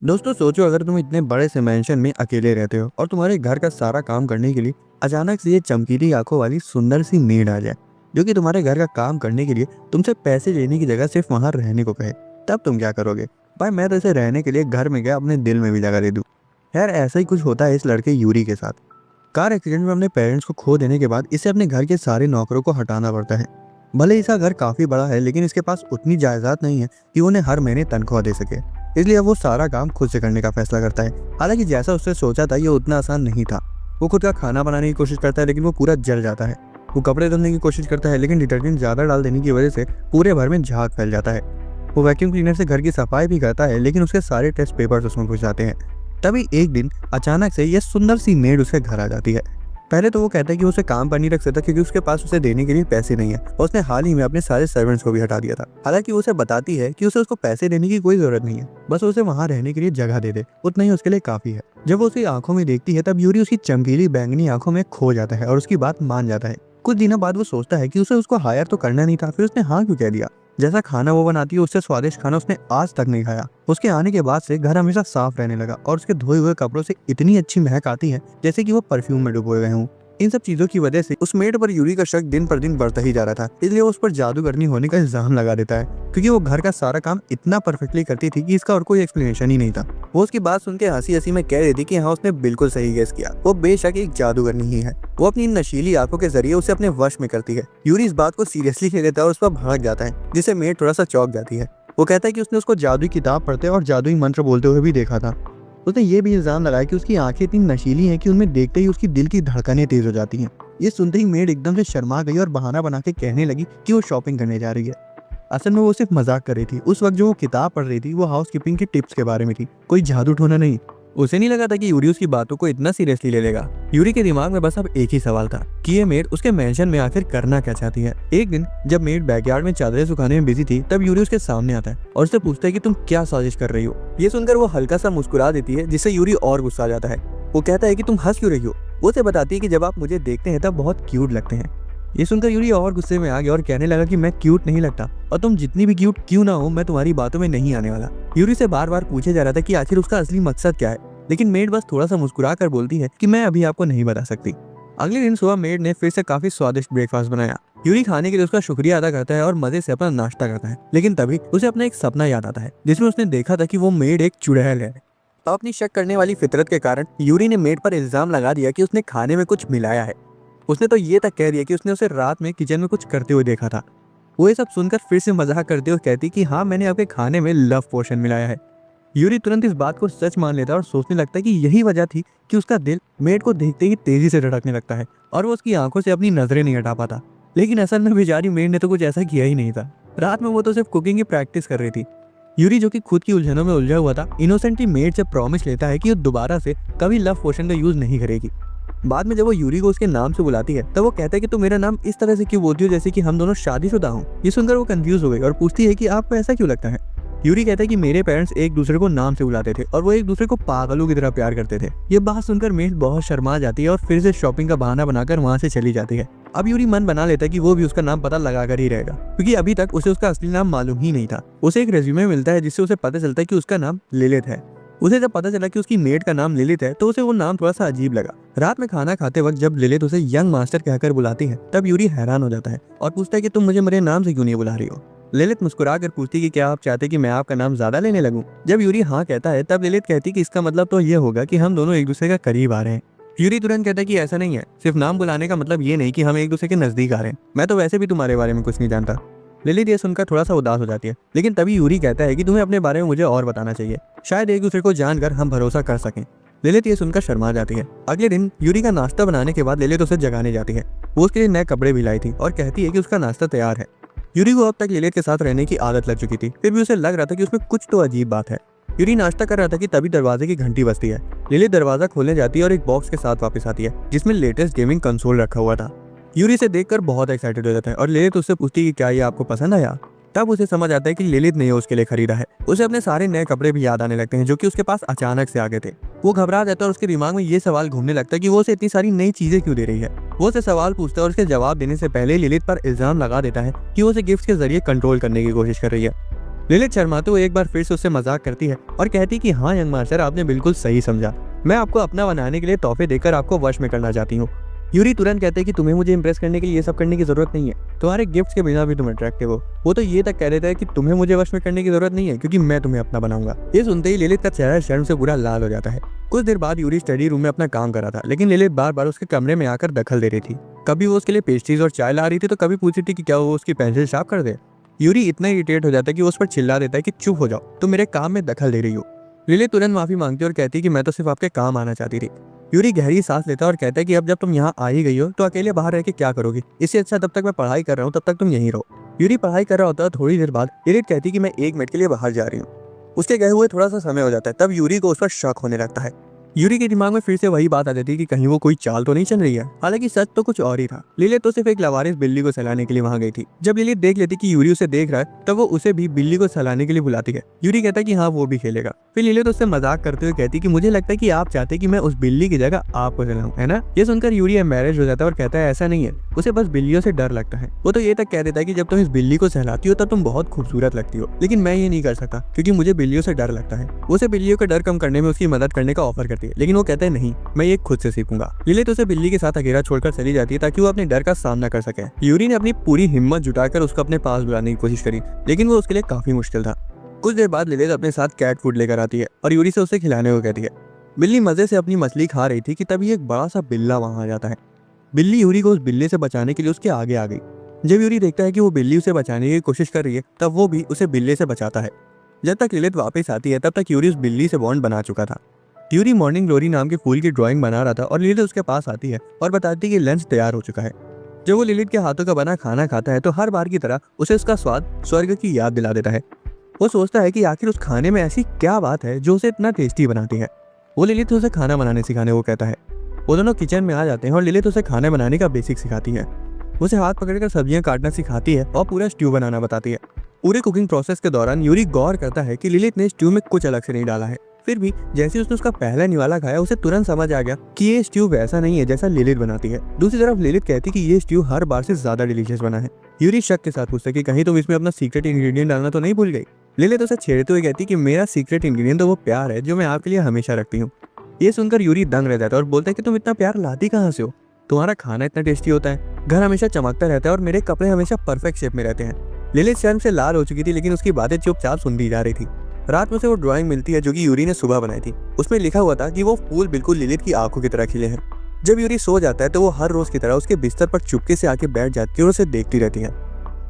दोस्तों सोचो, अगर तुम इतने बड़े से मेंशन में अकेले रहते हो और तुम्हारे घर का सारा काम करने के लिए अचानक से ये चमकीली आंखों वाली सुंदर सी मेड आ जाए, जो कि तुम्हारे घर का काम करने के लिए तुमसे पैसे लेने की जगह सिर्फ वहां रहने को कहे, तब तुम क्या करोगे? भाई मैं तो इसे रहने के लिए घर में गया अपने दिल में भी जगह दे दूं। खैर, ऐसा ही कुछ होता है इस लड़के यूरी के साथ। कार एक्सीडेंट में अपने पेरेंट्स को खो देने के बाद इसे अपने घर के सारे नौकरों को हटाना पड़ता है। भले इसका घर काफी बड़ा है, लेकिन इसके पास उतनी जायदाद नहीं है कि उन्हें हर महीने तनख्वाह दे सके। इसलिए वो सारा काम खुद से करने का फैसला करता है। हालांकि जैसा उसने सोचा था ये उतना आसान नहीं था। वो खुद का खाना बनाने की कोशिश करता है, लेकिन वो पूरा जल जाता है। वो कपड़े धोने की कोशिश करता है, लेकिन डिटर्जेंट ज़्यादा डाल देने की वजह से पूरे भर में झाग फैल जाता है। वो वैक्यूम क्लीनर से घर की सफाई भी करता है, लेकिन उसके सारे टेस्ट पेपर्स उसमें घुस जाते हैं। तभी एक दिन अचानक से ये सुंदर सी मेड उसके घर आ जाती है। पहले तो वो कहता है कि उसे काम पर नहीं रख सकता क्योंकि उसके पास उसे देने के लिए पैसे नहीं है, और उसने हाल ही में अपने सारे सर्वेंट्स को भी हटा दिया था। हालांकि वो उसे बताती है कि उसे उसको पैसे देने की कोई जरूरत नहीं है, बस उसे वहां रहने के लिए जगह दे दे, उतना ही उसके लिए काफी है। जब वो उसकी आंखों में देखती है तब यूरी उसकी चमकीली बैंगनी आंखों में खो जाता है और उसकी बात मान जाता है। कुछ दिनों बाद वो सोचता है कि उसे उसको हायर तो करना नहीं था, फिर उसने हाँ क्यों कह दिया। जैसा खाना वो बनाती है उससे स्वादिष्ट खाना उसने आज तक नहीं खाया। उसके आने के बाद से घर हमेशा साफ रहने लगा और उसके धोए हुए कपड़ों से इतनी अच्छी महक आती है जैसे कि वो परफ्यूम में डुबोए गए हों। इन सब चीजों की वजह से उस मेड पर यूरी का शक दिन पर दिन बढ़ता ही जा रहा था। इसलिए वो उस पर जादूगरनी होने का इल्जाम लगा देता है, क्योंकि वो घर का सारा काम इतना परफेक्टली करती थी कि इसका और कोई एक्सप्लेनेशन ही नहीं था। वो उसकी बात सुन के हंसी हंसी में कह रही थी कि हाँ, उसने बिल्कुल सही गेस किया, वो बेशक एक जादूगरनी ही है। वो अपनी नशीली आंखों के जरिए उसे अपने वश में करती है। यूरी इस बात को सीरियसली ले लेता है और उस पर भड़क जाता है, जिससे मेड थोड़ा सा चौंक जाती है। वो कहता है कि उसने उसको जादुई किताब पढ़ते और जादुई मंत्र बोलते हुए भी देखा था। उसने ये भी इल्जाम लगाया कि उसकी आंखें इतनी नशीली हैं कि उनमें देखते ही उसकी दिल की धड़कनें तेज हो जाती हैं। ये सुनते ही मेड एकदम से शर्मा गई और बहाना बना के कहने लगी कि वो शॉपिंग करने जा रही है। असल में वो सिर्फ मजाक कर रही थी। उस वक्त जो वो किताब पढ़ रही थी वो हाउसकीपिंग के टिप्स के बारे में थी, कोई जादू टोना नहीं। उसे नहीं लगा था कि यूरी उसकी बातों को इतना सीरियसली ले लेगा। यूरी के दिमाग में बस अब एक ही सवाल था कि ये मेड उसके मेंशन में आखिर करना क्या चाहती है। एक दिन जब मेड बैकयार्ड में चादरें सुखाने में बिजी थी, तब यूरी उसके सामने आता है और उससे पूछता है कि तुम क्या साजिश कर रही हो। ये सुनकर वो हल्का सा मुस्कुरा देती है, जिससे यूरी और गुस्सा आ जाता है। वो कहता है कि तुम हंस क्यों रही हो। वो उसे बताती है कि जब आप मुझे देखते हैं तब बहुत क्यूट लगते हैं। ये सुनकर यूरी और गुस्से में आ गया और कहने लगा कि मैं क्यूट नहीं लगता, और तुम जितनी भी क्यूट क्यों ना हो, मैं तुम्हारी बातों में नहीं आने वाला। यूरी से बार बार पूछे जा रहा था कि आखिर उसका असली मकसद क्या है, लेकिन मेड बस थोड़ा सा मुस्कुरा कर बोलती है कि मैं अभी आपको नहीं बता सकती। अगले दिन सुबह मेड ने फिर से काफी स्वादिष्ट ब्रेकफास्ट बनाया। यूरी खाने के लिए उसका शुक्रिया अदा करता है और मजे से अपना नाश्ता करता है, लेकिन तभी उसे अपना एक सपना याद आता है जिसमें उसने देखा था कि वो मेड एक चुड़ैल है। अपनी शक करने वाली फितरत के कारण यूरी ने मेड पर इल्जाम लगा दिया कि उसने खाने में कुछ मिलाया है। उसने तो ये तक कह दिया कि उसने उसे रात में किचन में कुछ करते हुए देखा था। वो ये सब सुनकर फिर से मजाक करते हुए कहती कि हाँ, मैंने आपके खाने में लव पोशन मिलाया है। यूरी तुरंत इस बात को सच मान लेता है और सोचने लगता है कि यही वजह थी कि उसका दिल मेड को देखते ही तेजी से धड़कने लगता है और वो उसकी आंखों से अपनी नजरें नहीं हटा पाता। लेकिन असल में बेचारी मेड ने तो कुछ ऐसा किया ही नहीं था। रात में वो तो सिर्फ कुकिंग की प्रैक्टिस कर रही थी। यूरी, जो कि खुद की उलझनों में उलझा हुआ था, इनोसेंटली मेड से प्रॉमिस लेता है कि वो दोबारा से कभी लव पोशन का यूज नहीं करेगी। बाद में जब वो यूरी को उसके नाम से बुलाती है तब वो कहता है कि तुम मेरा नाम इस तरह से क्यों बोलती हो जैसे कि हम दोनों शादीशुदा हों। ये सुनकर वो कंफ्यूज हो गई और पूछती है कि आपको ऐसा क्यों लगता है। यूरी कहता है कि मेरे पेरेंट्स एक दूसरे को नाम से बुलाते थे और वो एक दूसरे को पागलों की तरह प्यार करते थे। ये बात सुनकर मेड बहुत शर्मा जाती है और फिर से शॉपिंग का बहाना बनाकर वहां से चली जाती है। अब यूरी मन बना लेता है कि वो भी उसका नाम पता लगाकर ही रहेगा, क्योंकि अभी तक उसे उसका असली नाम मालूम ही नहीं था। उसे एक रेज्यूमे मिलता है जिससे उसे पता चलता है कि उसका नाम लिलित है। उसे जब पता चला कि उसकी मेड का नाम लिलित है तो उसे वो नाम थोड़ा सा अजीब लगा। रात में खाना खाते वक्त जब लिलित उसे यंग मास्टर कहकर बुलाती है तब यूरी हैरान हो जाता है और पूछता है कि तुम मुझे मेरे नाम से क्यों नहीं बुला रही हो। लिलित मुस्कुरा कर पूछती कि क्या आप चाहते कि मैं आपका नाम ज्यादा लेने लगूं। जब यूरी हाँ कहता है तब लिलित कहती कि इसका मतलब तो ये होगा कि हम दोनों एक दूसरे का करीब आ रहे हैं। यूरी तुरंत कहता है कि ऐसा नहीं है, सिर्फ नाम बुलाने का मतलब ये नहीं कि हम एक दूसरे के नजदीक आ रहे हैं। मैं तो वैसे भी तुम्हारे बारे में कुछ नहीं जानता। लिलित ये सुनकर थोड़ा सा उदास हो जाती है, लेकिन तभी यूरी कहता है कि तुम्हें अपने बारे में मुझे और बताना चाहिए, शायद एक दूसरे को जानकर हम भरोसा कर सकें। लिलित ये सुनकर शर्मा जाती है। अगले दिन यूरी का नाश्ता बनाने के बाद लिलित उसे जगाने जाती है। वो उसके लिए नए कपड़े भी लाई थी और कहती है कि उसका नाश्ता तैयार है। यूरी को अब तक लिलित के साथ रहने की आदत लग चुकी थी, फिर भी उसे लग रहा था कि उसमें कुछ तो अजीब बात है। यूरी नाश्ता कर रहा था कि तभी दरवाजे की घंटी बजती है। लिलित दरवाजा खोलने जाती है और एक बॉक्स के साथ वापस आती है जिसमें लेटेस्ट गेमिंग कंसोल रखा हुआ था। यूरी इसे देखकर बहुत एक्साइटेड हो जाता है और लिलित उससे पूछती है कि क्या ये आपको पसंद आया। तब उसे समझ आता है कि लिलित ने उसके लिए खरीदा है। उसे अपने सारे नए कपड़े भी याद आने लगते हैं जो कि उसके पास अचानक से आ गए थे। वो घबरा जाता है और उसके दिमाग में ये सवाल घूमने लगता है कि वो उसे इतनी सारी नई चीजें क्यों दे रही है। वो उसे सवाल पूछता है और उसके जवाब देने से पहले लिलित पर इल्जाम लगा देता है कि वो उसे गिफ्ट के जरिए कंट्रोल करने की कोशिश कर रही है। लिलित शर्माते हुए एक बार फिर से उससे मजाक करती है और कहती कि हाँ यंग मास्टर, आपने बिल्कुल सही समझा। मैं आपको अपना बनाने के लिए तोहफे देकर आपको वश में करना चाहती हूँ। यूरी तुरंत कहते हैं कि तुम्हें मुझे इंप्रेस करने के लिए ये सब करने की जरूरत नहीं है, तुम्हारे गिफ्ट्स के बिना भी तुम अट्रैक्टिव हो। वो तो ये तक कह देता है कि तुम्हें मुझे वश में करने की जरूरत नहीं है क्योंकि मैं तुम्हें अपना बनाऊंगा। ये सुनते ही लिलित का चेहरा शर्म से पूरा लाल हो जाता है। कुछ देर बाद यूरी स्टडी रूम में अपना काम कर रहा था, लेकिन लिलित बार बार उसके कमरे में आकर दखल दे रही थी। कभी वो उसके लिए पेस्ट्रीज और चाय ला रही थी तो कभी पूछ रही थी कि क्या वो उसकी पेंसिल शार्प कर दे। यूरी इतना इरिटेट हो जाता है कि वो उस पर चिल्ला देता है कि चुप हो जाओ, तुम मेरे काम में दखल दे रही हो। लिलित तुरंत माफी मांगती है और कहती है कि मैं तो सिर्फ आपके काम आना चाहती थी। यूरी गहरी सांस लेता है और कहता है कि अब जब तुम यहाँ आ ही गई हो तो अकेले बाहर रह के क्या करोगी, इससे अच्छा तब तक मैं पढ़ाई कर रहा हूँ, तब तक तुम यहीं रहो। यूरी पढ़ाई कर रहा होता है। थोड़ी देर बाद लिलित कहती है कि मैं 1 मिनट के लिए बाहर जा रही हूँ। उसके गए हुए थोड़ा सा समय हो जाता है, तब यूरी को उस पर शक होने लगता है। यूरी के दिमाग में फिर से वही बात आ जाती है कि कहीं वो कोई चाल तो नहीं चल रही है। हालांकि सच तो कुछ और ही था। लिलित तो सिर्फ एक लावारिस बिल्ली को सहलाने के लिए वहां गई थी। जब लिलित देख लेती कि यूरी उसे देख रहा है तब वो उसे भी बिल्ली को सहलाने के लिए बुलाती है। यूरी कहता है कि हाँ वो भी खेलेगा। फिर लिलित उससे मजाक करते हुए कहती कि मुझे लगता है कि आप चाहते कि मैं उस बिल्ली की जगह आपको सहलाऊं, है ना। ये सुनकर यूरी एम्बैरेस्ड हो जाता है और कहता है ऐसा नहीं है, उसे बस बिल्लियों से डर लगता है। वो तो ये तक कह देता है कि जब तुम इस बिल्ली को सहलाती हो तब तुम बहुत खूबसूरत लगती हो, लेकिन मैं ये नहीं कर सकता क्योंकि मुझे बिल्लियों से डर लगता है। उसे बिल्लियों का डर कम करने में उसकी मदद करने का ऑफर करती है, लेकिन वो कहता है नहीं, मैं ये खुद से सीखूंगा। लिलित उसे बिल्ली के साथ अकेला छोड़कर चली जाती है ताकि वो अपने डर का सामना कर सके। यूरी ने अपनी पूरी हिम्मत जुटाकर उसको अपने पास बुलाने की कोशिश करी, लेकिन वो उसके लिए काफी मुश्किल था। कुछ देर बाद लिलित अपने साथ कैट फूड लेकर आती है और यूरी से उसे खिलाने को कहती है। बिल्ली मजे से अपनी मछली खा रही थी कि तभी एक बड़ा सा बिल्ला वहां आ जाता है। बिल्ली यूरी को उस बिल्ली से बचाने के लिए उसके आगे आ गई। जब यूरी देखता है कि वो बिल्ली उसे बचाने की कोशिश कर रही है तब वो भी उसे बिल्ली से बचाता है। जब तक लिलित वापस आती है तब तक यूरी उस बिल्ली से बॉन्ड बना चुका था। यूरी मॉर्निंग ग्लोरी नाम के फूल की ड्राइंग बना रहा था और लिलित उसके पास आती है और बताती है कि लंच तैयार हो चुका है। जब वो लिलित के हाथों का बना खाना खाता है तो हर बार की तरह उसे उसका स्वाद स्वर्ग की याद दिला देता है। वो सोचता है कि आखिर उस खाने में ऐसी क्या बात है जो उसे इतना टेस्टी बनाती है। वो लिलित उसे खाना बनाने सिखाने को कहता है। वो दोनों किचन में आ जाते हैं और लिलित उसे खाना बनाने का बेसिक सिखाती है। उसे हाथ पकड़कर सब्जियां काटना सिखाती है और पूरा स्ट्यू बनाना बताती है। पूरे कुकिंग प्रोसेस के दौरान यूरी गौर करता है कि लिलित ने स्ट्यू में कुछ अलग से नहीं डाला है। फिर भी जैसे उसने उसका पहला निवाला खाया उसे तुरंत समझ आ गया कि ये स्ट्यू वैसा नहीं है जैसा लिलित बनाती है। दूसरी तरफ लिलित कहती कि ये स्ट्यू हर बार से ज्यादा डिलीशियस बना है। यूरी शक के साथ पूछता कि कहीं तुम इसमें अपना सीक्रेट इंग्रेडिएंट डालना तो नहीं भूल गई। लिलित उसे छेड़ते हुए कहती कि मेरा सीक्रेट इंग्रेडिएंट तो वो प्यार है जो मैं आपके लिए हमेशा रखती हूँ। ये सुनकर यूरी दंग रह जाता है और बोलता है कि तुम इतना प्यार लाती कहाँ से हो, तुम्हारा खाना इतना टेस्टी होता है, घर हमेशा चमकता रहता है और मेरे कपड़े हमेशा परफेक्ट शेप में रहते हैं। लिलित शर्म से लाल हो चुकी थी लेकिन उसकी बातें चुपचाप सुन दी जा रही थी। रात में से वो ड्राइंग मिलती है जो कि यूरी ने सुबह बनाई थी। उसमें लिखा हुआ था कि वो फूल बिल्कुल लिलित की आंखों की तरह खिले हैं। जब यूरी सो जाता है तो वो हर रोज की तरह उसके बिस्तर पर चुपके से आके बैठ जाती है और उसे देखती रहती है।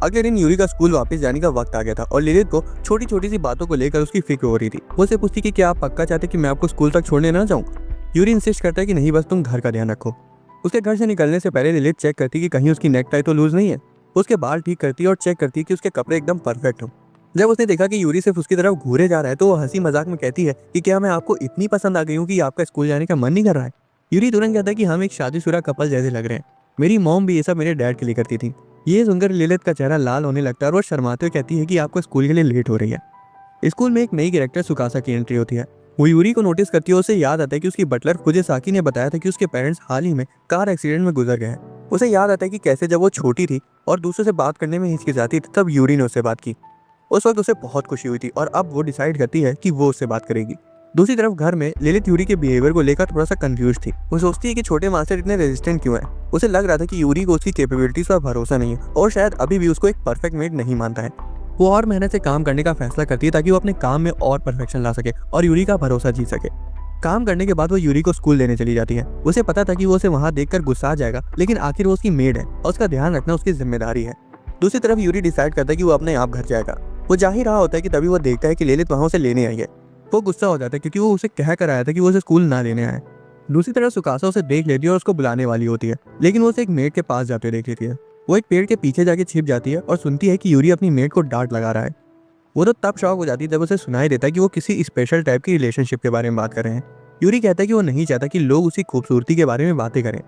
अगले दिन यूरी का स्कूल वापस जाने का वक्त आ गया था और लिलित को छोटी छोटी सी बातों को लेकर उसकी फिक्र हो रही थी। वो उसे पूछती कि क्या आप पक्का चाहते कि मैं आपको स्कूल तक छोड़ने ना जाऊँ। यूरी इंसिस्ट करता है कि नहीं, बस तुम घर का ध्यान रखो। उसके घर से निकलने से पहले लिलित चेक करती कि कहीं उसकी नेक टाई तो लूज नहीं है। उसके बाल ठीक करती है और चेक करती है कि उसके कपड़े एकदम परफेक्ट हो। जब उसने देखा कि यूरी सिर्फ उसकी तरफ घूरे जा रहा है तो वो हंसी मजाक में कहती है कि क्या मैं आपको इतनी पसंद आ गई हूँ कि आपका स्कूल जाने का मन नहीं कर रहा है। यूरी तुरंत कहता है कि हम एक शादीशुदा कपल जैसे लग रहे हैं, मेरी मॉम भी ये सब मेरे डैड के लिए करती थी। ये सुनकर लिलित का चेहरा लाल होने लगता है और वो शर्माते हुए कहती है कि आपको स्कूल के लिए लेट हो रही है। स्कूल में एक नई कैरेक्टर सुकासा की एंट्री होती है। वो यूरी को नोटिस करती है। उसे याद आता है कि उसकी बटलर फुजिसाकी ने बताया था कि उसके पेरेंट्स हाल ही में कार एक्सीडेंट में गुजर गए हैं। उसे याद आता है कि कैसे जब वो छोटी थी और दूसरों से बात करने में हिचकिचाती थी तब यूरी ने उससे बात की। उस वक्त उसे बहुत खुशी हुई थी और अब वो डिसाइड करती है कि वो उससे बात करेगी। दूसरी तरफ घर में लिलित यूरी के बिहेवियर को लेकर थोड़ा सा कंफ्यूज थी। वो सोचती है कि छोटे मास्टर इतने रेजिस्टेंट क्यों हैं। उसे लग रहा था कि यूरी को उसकी कैपेबिलिटीज पर भरोसा नहीं है और शायद अभी भी उसको एक परफेक्ट मेड नहीं मानता है। वो और मेहनत से काम करने का फैसला करती है ताकि वो अपने काम में और परफेक्शन ला सके और यूरी का भरोसा जीत सके। काम करने के बाद वो यूरी को स्कूल लेने चली जाती है। उसे पता था कि वो उसे वहां देखकर गुस्सा आ जाएगा, लेकिन आखिर वो उसकी मेड है और उसका ध्यान रखना उसकी जिम्मेदारी है। दूसरी तरफ यूरी डिसाइड करता है कि वो अपने आप घर जाएगा। वो जा ही रहा होता है कि तभी वो देखता है कि लिलित वहां उसे लेने आई है। वो गुस्सा हो जाता है क्योंकि वो उसे कह कर आया था कि वो उसे स्कूल ना लेने आए। दूसरी तरफ सुकासा उसे देख लेती है और उसको बुलाने वाली होती है, लेकिन वो उसे एक मेड के पास जाते देख लेती है। वो एक पेड़ के पीछे जाके छिप जाती है और सुनती है कि यूरी अपनी मेड को डांट लगा रहा है। वो तो तब शॉक हो जाती है जब उसे सुनाई देता है कि वो किसी स्पेशल टाइप की रिलेशनशिप के बारे में बात कर रहे हैं। यूरी कहता है कि वो नहीं चाहता कि लोग उसकी खूबसूरती के बारे में बातें करें।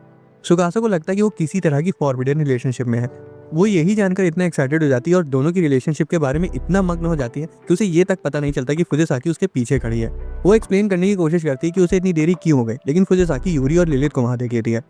सुकासा को लगता है कि वो किसी तरह की फॉरबिडन रिलेशनशिप में है। वो यही जानकर इतना एक्साइटेड हो जाती है और दोनों की रिलेशनशिप के बारे में इतना मग्न हो जाती है कि उसे ये तक पता नहीं चलता कि फुजिसाकी उसके पीछे खड़ी है। वो एक्सप्लेन करने की कोशिश करती है कि उसे इतनी देरी क्यों हो गई, लेकिन फुजिसाकी यूरी और लिलित को वहां देख लेती है।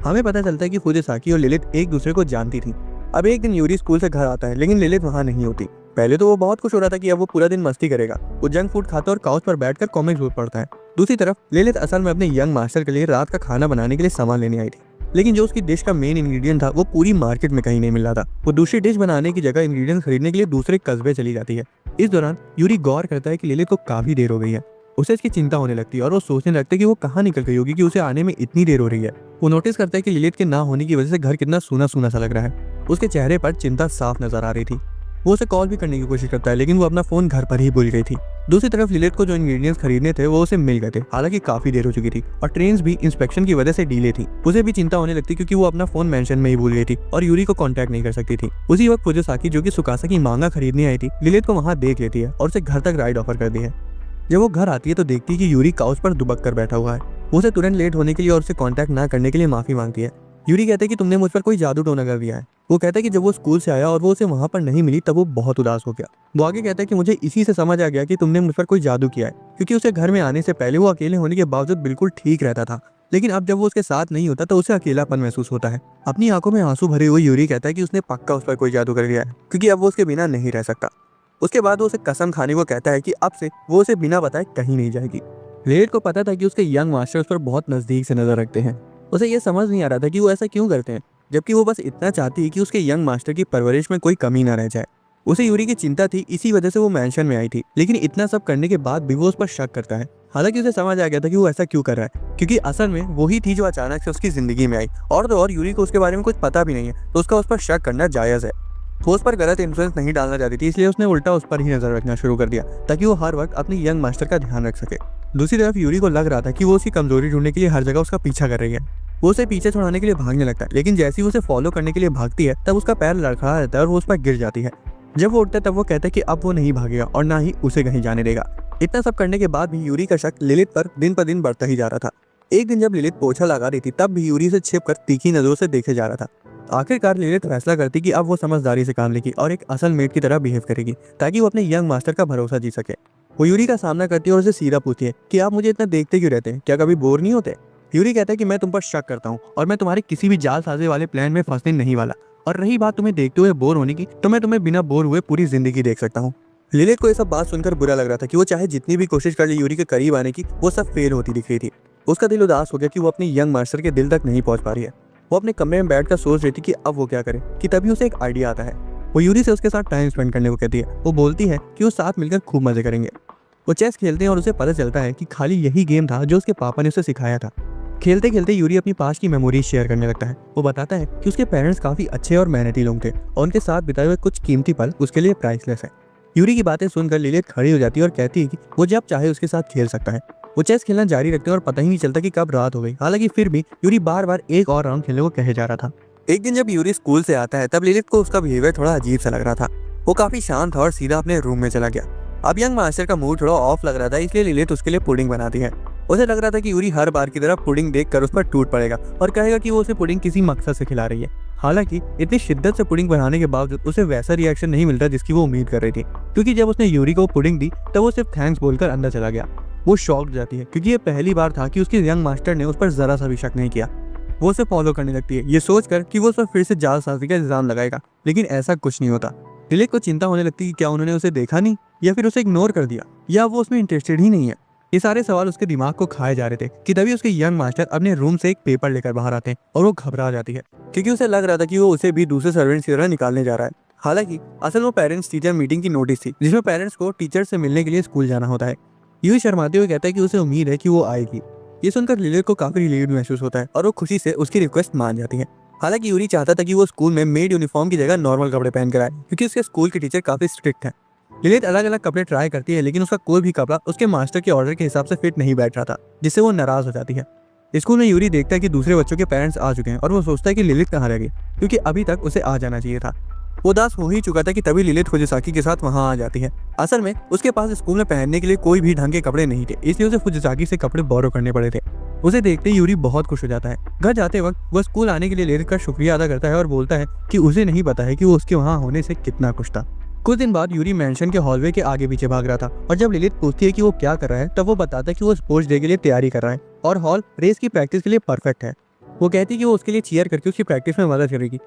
हमें पता चलता है कि फुजिसाकी और लिलित एक दूसरे को जानती थी। अब एक दिन यूरी स्कूल से घर आता है लेकिन लिलित वहां नहीं होती। पहले तो वो बहुत खुश हो रहा था कि अब वो पूरा दिन मस्ती करेगा। वो जंक फूड खाता और काउच पर बैठकर कॉमिक्स पढ़ता है। दूसरी तरफ लिलित असल में अपने यंग मास्टर के लिए रात का खाना बनाने के लिए सामान लेने आई थी, लेकिन जो उसकी डिश का मेन इंग्रेडिएंट था वो पूरी मार्केट में कहीं नहीं मिल रहा था। वो दूसरी डिश बनाने की जगह इंग्रेडिएंट खरीदने के लिए दूसरे कस्बे चली जाती है। इस दौरान यूरी गौर करता है कि लिलित को काफी देर हो गई है। उसे इसकी चिंता होने लगती है और वो सोचने लगता है कि वो कहाँ निकल गई होगी कि उसे आने में इतनी देर हो रही है। वो नोटिस करता है कि लिलित के ना होने की वजह से घर कितना सूना सूना सा लग रहा है। उसके चेहरे पर चिंता साफ नजर आ रही थी। वो उसे कॉल भी करने की कोशिश करता है, लेकिन वो अपना फोन घर पर ही भूल गई थी। दूसरी तरफ लिलित को जो इंग्रेडिएंट्स खरीदने थे वो उसे मिल गए थे, हालांकि काफी देर हो चुकी थी और ट्रेन भी इंस्पेक्शन की वजह से डिले थी। उसे भी चिंता होने लगती क्योंकि वो अपना फोन मेंशन में ही भूल गई थी और यूरी को कांटेक्ट नहीं कर सकती थी। उसी वक्त फुजिसाकी, जो कि सुकासा की मांगा खरीदने आई थी, लिलित को वहां देख लेती है और उसे घर तक राइड ऑफर कर दी है। जब वो घर आती है तो देखती है कि यूरी काउच पर दुबक कर बैठा हुआ है। वो उसे तुरंत लेट होने के लिए और उसे कांटेक्ट ना करने के लिए माफी मांगती है। यूरी कहते हैं कि तुमने मुझ पर कोई जादू टोना कर दिया है। वो कहता है कि जब वो स्कूल से आया और वो उसे वहां पर नहीं मिली तब वो बहुत उदास हो गया। वो आगे कहता है कि मुझे इसी से समझ आ गया कि तुमने मुझ पर कोई जादू किया है, क्योंकि उसे घर में आने से पहले वो अकेले होने के बावजूद बिल्कुल ठीक रहता था, लेकिन अब जब वो उसके साथ नहीं होता तो उसे अकेलापन महसूस होता है। अपनी आंखों में आंसू भरे हुए यूरी कहता है कि उसने पक्का उस पर कोई जादू कर दिया है, क्योंकि अब वो उसके बिना नहीं रह सकता। उसके बाद वो उसे कसम खाने को कहता है कि अब से वो उसे बिना बताए कहीं नहीं जाएगी। लिलित को पता था कि उसके यंग मास्टर उस पर बहुत नजदीक से नजर रखते हैं। उसे ये समझ नहीं आ रहा था कि वो ऐसा क्यों करते हैं, जबकि वो बस इतना चाहती है कि उसके यंग मास्टर की परवरिश में कोई कमी ना रह जाए। उसे यूरी की चिंता थी, इसी वजह से वो मेंशन में आई थी, लेकिन इतना सब करने के बाद भी वो उस पर शक करता है। हालांकि उसे समझ आ गया था कि वो ऐसा क्यों कर रहा है, क्योंकि असल में वही थी जो अचानक से उसकी जिंदगी में आई, और तो और यूरी को उसके बारे में कुछ पता भी नहीं है, तो उसका उस पर शक करना जायज है। वो उस पर गलत इन्फ्लुएंस नहीं डालना चाहती थी, इसलिए उसने उल्टा उस पर ही नजर रखना शुरू कर दिया ताकि वो हर वक्त अपनी यंग मास्टर का ध्यान रख सके। दूसरी तरफ यूरी को लग रहा था कि वो उसकी कमजोरी ढूंढने के लिए हर जगह उसका पीछा कर रही है। वो उसे पीछे छुड़ाने के लिए भागने लगता है, लेकिन जैसे ही उसे फॉलो करने के लिए भागती है तब उसका पैर लड़खड़ा रहता है और वो उस पर गिर जाती है। जब वो उठता है तब वो कहता है कि अब वो नहीं भागेगा और ना ही उसे कहीं जाने देगा। इतना सब करने के बाद भी यूरी का शक लिलित पर दिन पर दिन बढ़ता ही जा रहा था। एक दिन जब लिलित पोछा लगा रही थी तब भी यूरी से छिपकर तीखी नजरों से देखे जा रहा था। आखिरकार लिलित फैसला करती कि अब वो समझदारी से काम लेगी और एक असल मेट की तरह बिहेव करेगी, ताकि वो अपने यंग मास्टर का भरोसा जीत सके। वो यूरी का सामना करती है और उसे सीधा पूछती है कि आप मुझे इतना देखते क्यों रहते हैं, क्या कभी बोर नहीं होते? यूरी कहता है कि मैं तुम पर शक करता हूँ और मैं तुम्हारे किसी भी जालसाजी वाले प्लान में फंसने नहीं वाला, और रही बात तुम्हें देखते हुए बोर होने की, तो मैं तुम्हें बिना बोर हुए पूरी जिंदगी देख सकता हूँ। लिलित को ये सब बात सुनकर बुरा लग रहा था कि वो चाहे जितनी भी कोशिश कर ले यूरी के करीब आने की, वो सब फेल होती दिख रही थी। उसका दिल उदास हो गया कि वो अपनी यंग मास्टर के दिल तक नहीं पहुंच पा रही है। वो अपने कमरे में बैठकर सोच रही थी कि अब वो क्या करे, कि तभी उसे एक आइडिया आता है। वो यूरी से उसके साथ टाइम स्पेंड करने को कहती है। वो बोलती है कि वो साथ मिलकर खूब मजे करेंगे। वो चेस खेलते हैं और उसे पता चलता है कि खाली यही गेम था जो उसके पापा ने उसे सिखाया था। खेलते खेलते यूरी अपनी पास्ट की मेमोरीज शेयर करने लगता है। वो बताता है कि उसके पेरेंट्स काफी अच्छे और मेहनती लोग थे और उनके साथ बिताए हुए कुछ कीमती पल उसके लिए प्राइसलेस है। यूरी की बातें सुनकर लिलित खड़ी हो जाती है और कहती है कि वो जब चाहे उसके साथ खेल सकता है। वो चेस खेलना जारी रखते हैं और पता ही नहीं चलता कि कब रात हो गई। हालांकि फिर भी यूरी बार बार एक और राउंड खेलने को कहे जा रहा था। एक दिन जब यूरी स्कूल से आता है तब लिलित को उसका बिहेवियर थोड़ा अजीब सा लग रहा था। वो काफी शांत था और सीधा अपने रूम में चला गया। अब यंग मास्टर का मूड थोड़ा ऑफ लग रहा था, इसलिए लिलित उसके लिए पुडिंग बनाती है। उसे लग रहा था कि यूरी हर बार की तरह पुडिंग देखकर उस पर टूट पड़ेगा और कहेगा कि वो उसे पुडिंग किसी मकसद से खिला रही है। हालांकि इतनी शिद्दत से पुडिंग बनाने के बावजूद उसे वैसा रिएक्शन नहीं मिलता जिसकी वो उम्मीद कर रही थी, क्योंकि जब उसने यूरी को पुडिंग दी तब वो सिर्फ थैंक्स बोलकर अंदर चला गया। वो शॉक्ड हो जाती है क्योंकि ये पहली बार था कि उसके यंग मास्टर ने उस पर जरा सा भी शक नहीं किया। वो उसे फॉलो करने लगती है, ये सोचकर कि वो उस पर फिर से जालसाजी का इल्जाम लगाएगा, लेकिन ऐसा कुछ नहीं होता। लिलित को चिंता होने लगती है कि क्या उन्होंने उसे देखा नहीं, या फिर उसे इग्नोर कर दिया, या वो उसमें इंटरेस्टेड ही नहीं है। ये सारे सवाल उसके दिमाग को खाए जा रहे थे कि तभी उसके यंग मास्टर अपने रूम से एक पेपर लेकर बाहर आते हैं और वो घबरा जाती है, क्योंकि उसे लग रहा था कि वो उसे भी दूसरे सर्वेंट्स की तरह निकालने जा रहा है। हालांकि असल वो पेरेंट्स टीचर मीटिंग की नोटिस थी, जिसमें पेरेंट्स को टीचर से मिलने के लिए स्कूल जाना होता है। यूं शर्माते हुए कहता है कि उसे उम्मीद है कि वो आएगी। ये सुनकर लिलित को काफी रिलीव्ड महसूस होता है और वो खुशी से उसकी रिक्वेस्ट मान जाती है। हालांकि यूरी चाहता था कि वो स्कूल में मेड यूनिफॉर्म की जगह नॉर्मल कपड़े पहन कर आए, क्योंकि उसके स्कूल के टीचर काफी स्ट्रिक्ट हैं। लिलित अलग अलग कपड़े ट्राई करती है, लेकिन उसका कोई भी कपड़ा उसके मास्टर के ऑर्डर के हिसाब से फिट नहीं बैठ रहा था, जिससे वो नाराज हो जाती है। स्कूल में यूरी देखता है कि दूसरे बच्चों के पेरेंट्स आ चुके हैं और वो सोचता है कि लिलित कहाँ रह गई, क्योंकि अभी तक उसे आ जाना चाहिए था। वो उदास हो ही चुका था कि तभी लिलित फुजिसाकी के साथ वहां आ जाती है। असल में उसके पास स्कूल में पहनने के लिए कोई भी ढंग के कपड़े नहीं थे, इसलिए उसे फुजिसाकी से कपड़े बोरो करने पड़े थे। उसे देखते ही यूरी बहुत खुश हो जाता है। घर जाते वक्त वो स्कूल आने के लिए लिलित का शुक्रिया अदा करता है और बोलता है कि उसे नहीं पता है कि वो उसके वहां होने से कितना खुश था। कुछ दिन बाद यूरी मेंशन के हॉलवे के आगे पीछे भाग रहा था, और जब लिलित पूछती है कि वो क्या कर रहा है तब वो बताता है कि वो स्पोर्ट्स डे के लिए तैयारी कर रहा है और हॉल रेस की प्रैक्टिस के लिए परफेक्ट है। वो कहती है कि वो उसके लिए चीयर करके उसकी प्रैक्टिस में मदद करेगी।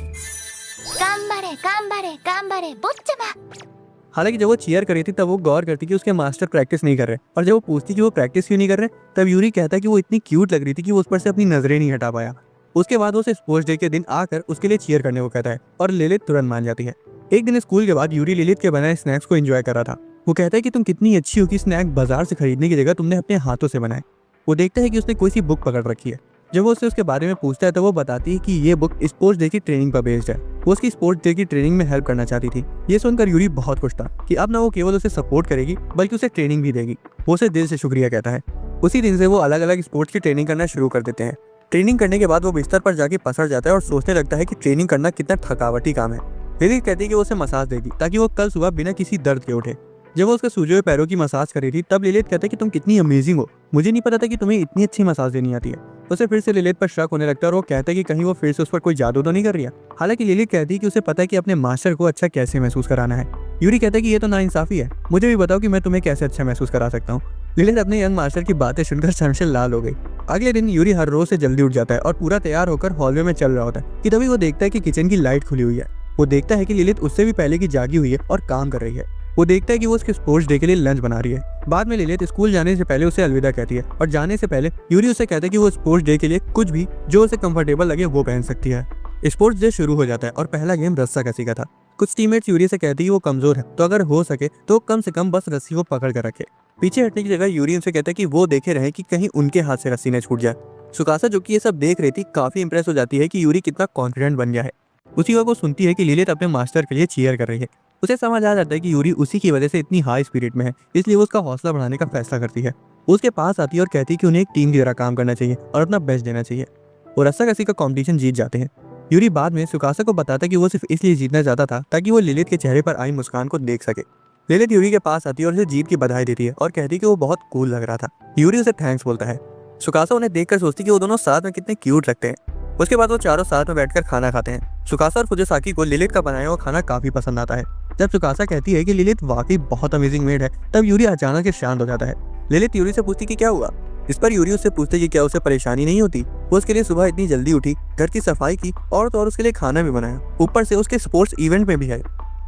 हालांकि जब वो चीयर कर रही थी तब वो गौर करती कि उसके मास्टर प्रैक्टिस नहीं कर रहे, और जब वो पूछती कि वो प्रैक्टिस क्यों नहीं कर रहे, तब यूरी कहता कि वो इतनी क्यूट लग रही थी कि वो उस पर से अपनी नजरें नहीं हटा पाया। उसके बाद वो उसे स्पोर्ट्स डे के दिन आकर उसके लिए चीयर करने को कहता है और लिलित तुरंत मान जाती है। एक दिन स्कूल के बाद यूरी लिलित के बनाए स्नैक्स को एंजॉय कर रहा था। वो कहता है कि तुम कितनी अच्छी हो कि स्नैक बाजार से खरीदने की जगह तुमने अपने हाथों से बनाए। वो देखता है कि उसने कोई सी बुक पकड़ रखी है। जब वो उससे उसके बारे में पूछता है तो वो बताती है कि ये बुक स्पोर्ट्स डे की ट्रेनिंग पर बेस्ड है। वो उसकी स्पोर्ट्स डे की ट्रेनिंग में हेल्प करना चाहती थी। ये सुनकर यूरी बहुत खुश था कि अब ना वो केवल उसे सपोर्ट करेगी बल्कि उसे ट्रेनिंग भी देगी। वो उसे दिल से शुक्रिया कहता है। उसी दिन से वो अलग अलग स्पोर्ट्स की ट्रेनिंग करना शुरू कर देते हैं। ट्रेनिंग करने के बाद वो बिस्तर पर जाके पसर जाता है और सोचने लगता है कि ट्रेनिंग करना कितना थकावटी काम है। लिलित कहती है कि वो उसे मसाज देगी ताकि वो कल सुबह बिना किसी दर्द के उठे। जब वो उसके सूजे हुए पैरों की मसाज कर रही थी तब लिलित कहता है कि तुम कितनी अमेजिंग हो, मुझे नहीं पता था कि तुम्हें इतनी अच्छी मसाज देनी आती है। उसे फिर से लिलित पर शक होने लगता है और वो कहता है कि कहीं वो फिर से उस पर कोई जादू तो नहीं कर रही है। हालांकि लिलित कहती है कि उसे पता है कि अपने मास्टर को अच्छा कैसे महसूस कराना है। यूरी कहता है कि ये तो नाइंसाफी है, मुझे भी बताओ कि मैं तुम्हें कैसे अच्छा महसूस करा सकता हूँ। लिलित अपने यंग मास्टर की बातें सुनकर शर्म से लाल हो गई। अगले दिन यूरी हर रोज से जल्दी उठ जाता है और पूरा तैयार होकर हॉलवे में चल रहा होता है कि तभी वो देखता है कि किचन की लाइट खुली हुई है। वो देखता है कि लिलित उससे भी पहले की जागी हुई है और काम कर रही है। वो देखता है कि वो उसके स्पोर्ट्स डे के लिए लंच बना रही है। बाद में लिलित स्कूल जाने से पहले उसे अलविदा कहती है और जाने से पहले यूरी उसे कहता है कि वो स्पोर्ट्स डे के लिए कुछ भी जो उसे कंफर्टेबल लगे वो पहन सकती है। स्पोर्ट्स डे शुरू हो जाता है और पहला गेम रस्साकसी का था। कुछ टीममेट्स यूरी से कहती है वो कमजोर है तो अगर हो सके तो कम से कम बस रस्सी को पकड़ कर रखे। पीछे हटने की जगह यूरी उनसे कहता है कि वो देखे रहे कि कहीं उनके हाथ से रस्सी न छूट जाए। सुकासा जो कि ये सब देख रही थी काफी इंप्रेस हो जाती है कि यूरी कितना कॉन्फिडेंट बन गया है। उसी वक्त वो सुनती है कि लिलित अपने मास्टर के लिए चीयर कर रही है। उसे समझ आ जाता है कि यूरी उसी की वजह से इतनी हाई स्पिरिट में है, इसलिए वो उसका हौसला बढ़ाने का फैसला करती है। वो उसके पास आती है और कहती है कि उन्हें एक टीम की तरह काम करना चाहिए और अपना बेस्ट देना चाहिए। वो रस्साकसी का कंपटीशन जीत जाते हैं। यूरी बाद में सुकासा को बताता है कि वो सिर्फ इसलिए जीतना चाहता था ताकि वो लिलित के चेहरे पर आई मुस्कान को देख सके। लिलित यूरी के पास आती है और उसे जीत की बधाई देती है और कहती है कि वो बहुत कूल लग रहा था। यूरी उसे थैंक्स बोलता है। सुकासा उन्हें देखकर सोचती कि वो दोनों साथ में कितने क्यूट लगते हैं। उसके बाद वो चारों साथ में बैठकर खाना खाते हैं। सुकासा और फुजिसाकी को लिलित का बनाया हुआ खाना काफी पसंद आता है। जब सुकासा कहती है कि लिलित वाकई बहुत अमेजिंग मेड है तब यूरी अचानक से शांत हो जाता है। लिलित यूरी से पूछती कि क्या हुआ। इस पर यूरी उससे पूछते कि क्या उसे परेशानी नहीं होती। वो उसके लिए सुबह इतनी जल्दी उठी, घर की सफाई की और तो और उसके लिए खाना भी बनाया, ऊपर से उसके स्पोर्ट्स इवेंट में भी है।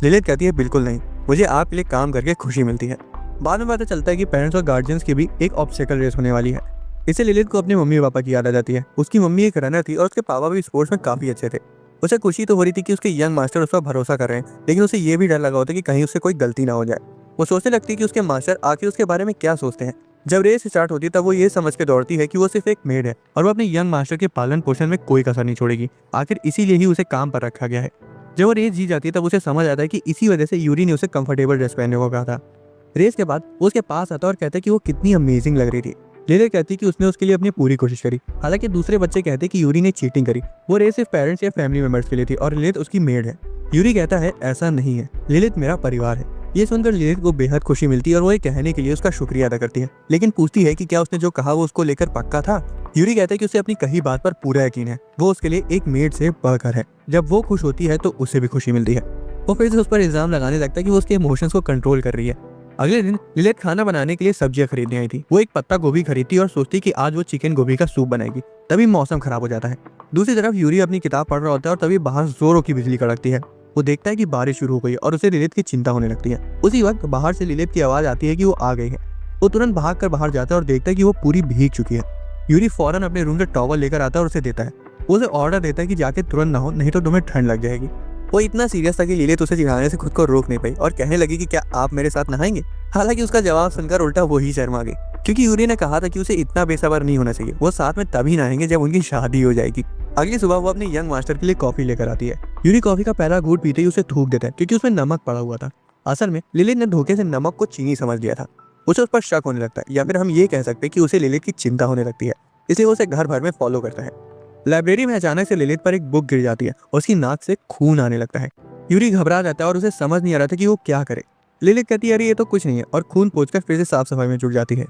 लिलित कहती है बिल्कुल नहीं, मुझे आपके लिए काम करके खुशी मिलती है। बाद में पता चलता है कि पेरेंट्स और गार्जियंस की भी एक ऑब्स्टेकल रेस होने वाली है। इससे लिलित को अपने मम्मी पापा की याद आ जाती है। उसकी मम्मी एक रनर थी और उसके पापा भी स्पोर्ट्स में काफी अच्छे थे। उसे खुशी तो हो रही थी कि उसके यंग मास्टर उस पर भरोसा कर रहे हैं, लेकिन उसे ये भी डर लगा होता कि कहीं उससे कोई गलती ना हो जाए। वो सोचने लगती है कि उसके मास्टर आखिर उसके बारे में क्या सोचते हैं। जब रेस स्टार्ट होती है तब वो ये समझ के दौड़ती है कि वो सिर्फ एक मेड है और वो अपने यंग मास्टर के पालन पोषण में कोई कसर नहीं छोड़ेगी। आखिर इसीलिए ही उसे काम पर रखा गया है। जब वो रेस जीत जाती है तब उसे समझ आता है कि इसी वजह से यूरी ने उसे कंफर्टेबल ड्रेस पहनने को कहा था। रेस के बाद वो उसके पास आता है और कहता है कि वो कितनी अमेजिंग लग रही थी। लिलित कहती कि उसने उसके लिए अपनी पूरी कोशिश करी। हालांकि दूसरे बच्चे कहते कि यूरी ने चीटिंग करी। वो रेस सिर्फ पेरेंट्स या फैमिली मेंबर्स के लिए थी और लिलित उसकी मेड है। यूरी कहता है ऐसा नहीं है, लिलित मेरा परिवार है। ये सुनकर लिलित को बेहद खुशी मिलती है और वो ये कहने के लिए उसका शुक्रिया अदा करती है, लेकिन पूछती है कि क्या उसने जो कहा वो उसको लेकर पक्का था। यूरी कहता है कि उसे अपनी कही बात पर पूरा यकीन है, वो उसके लिए एक मेड से बढ़कर है। जब वो खुश होती है तो उसे भी खुशी मिलती है। वो फिर से उस पर इल्जाम लगाने लगता है कि वो उसके इमोशंस को कंट्रोल कर रही है। अगले दिन लिलित खाना बनाने के लिए सब्जियां खरीदने आई थी। वो एक पत्ता गोभी खरीदती और सोचती कि आज वो चिकन गोभी का सूप बनाएगी। तभी मौसम खराब हो जाता है। दूसरी तरफ यूरी अपनी किताब पढ़ रहा होता है और तभी बाहर जोरों की बिजली कड़कती है। वो देखता है कि बारिश शुरू हो गई और उसे लिलित की चिंता होने लगती है। उसी वक्त बाहर से लिलित की आवाज आती है कि वो आ गई है। वो तुरंत भागकर बाहर जाता है और देखता है कि वो पूरी भीग चुकी है। यूरी फौरन अपने रूम से टॉवल लेकर आता है और उसे देता है। वो उसे ऑर्डर देता है कि जाके तुरंत ना हो, नहीं तो तुम्हें ठंड लग जाएगी। वो इतना सीरियस था कि लिलित उसे चिढ़ाने से खुद को रोक नहीं पाई और कहने लगी कि क्या आप मेरे साथ नहाएंगे। हालांकि उसका जवाब सुनकर उल्टा वही शर्मा गई, क्योंकि यूरी ने कहा था कि उसे इतना बेसब्र नहीं होना चाहिए। वो साथ में तभी नहाएंगे जब उनकी शादी हो जाएगी। अगली सुबह वो अपने यंग मास्टर के लिए कॉफी लेकर आती है। यूरी कॉफी का पहला घूंट पीते ही उसे थूक देता है क्योंकि उसमें नमक पड़ा हुआ था। असल में लिलित ने धोखे से नमक को चीनी समझ लिया था। उसे उस पर शक होने लगता है, या फिर हम ये कह सकते हैं कि उसे लिलित की चिंता होने लगती है, इसलिए वो उसे घर भर में फॉलो करता है। लाइब्रेरी में अचानक से लिलित पर एक बुक गिर जाती है और उसकी नाक से खून आने लगता है। यूरी घबरा जाता है और उसे समझ नहीं आ रहा था कि वो क्या करे। लिलित कहती है अरे ये तो कुछ नहीं है और खून पोंछकर फिर से साफ सफाई में जुट जाती है।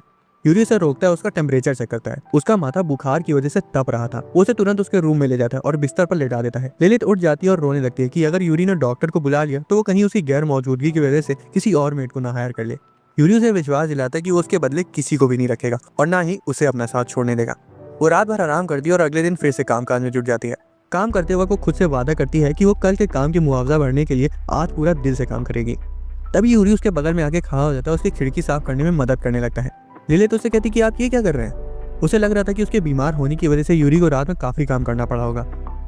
यूरी उसे रोकता है, उसका टेम्परेचर चेक करता है। उसका माथा बुखार की वजह से तप रहा था। वो उसे तुरंत उसके रूम में ले जाता है और बिस्तर पर लेटा देता है। लिलित उठ जाती है और रोने लगती है कि अगर यूरी ने डॉक्टर को बुला लिया तो वो कहीं उसकी गैर मौजूदगी की वजह से किसी और मेड को ना हायर कर ले। यूरी उसे विश्वास दिलाता है कि वो उसके बदले किसी को भी नहीं रखेगा और ना ही उसे अपना साथ छोड़ने देगा। वो रात भर आराम करती है और अगले दिन फिर से कामकाज में जुट जाती है। काम करते वक्त वो खुद से वादा करती है कि वो कल के काम की मुआवजा भरने के लिए आज पूरा दिल से काम करेगी। तभी यूरी उसके बगल में आके खड़ा हो जाता है, उसकी खिड़की साफ करने में मदद करने लगता है। लिलित उससे कहती कि आप ये क्या कर रहे हैं। उसे लग रहा था कि उसके बीमार होने की वजह से यूरी को रात में काफी काम करना पड़ा होगा।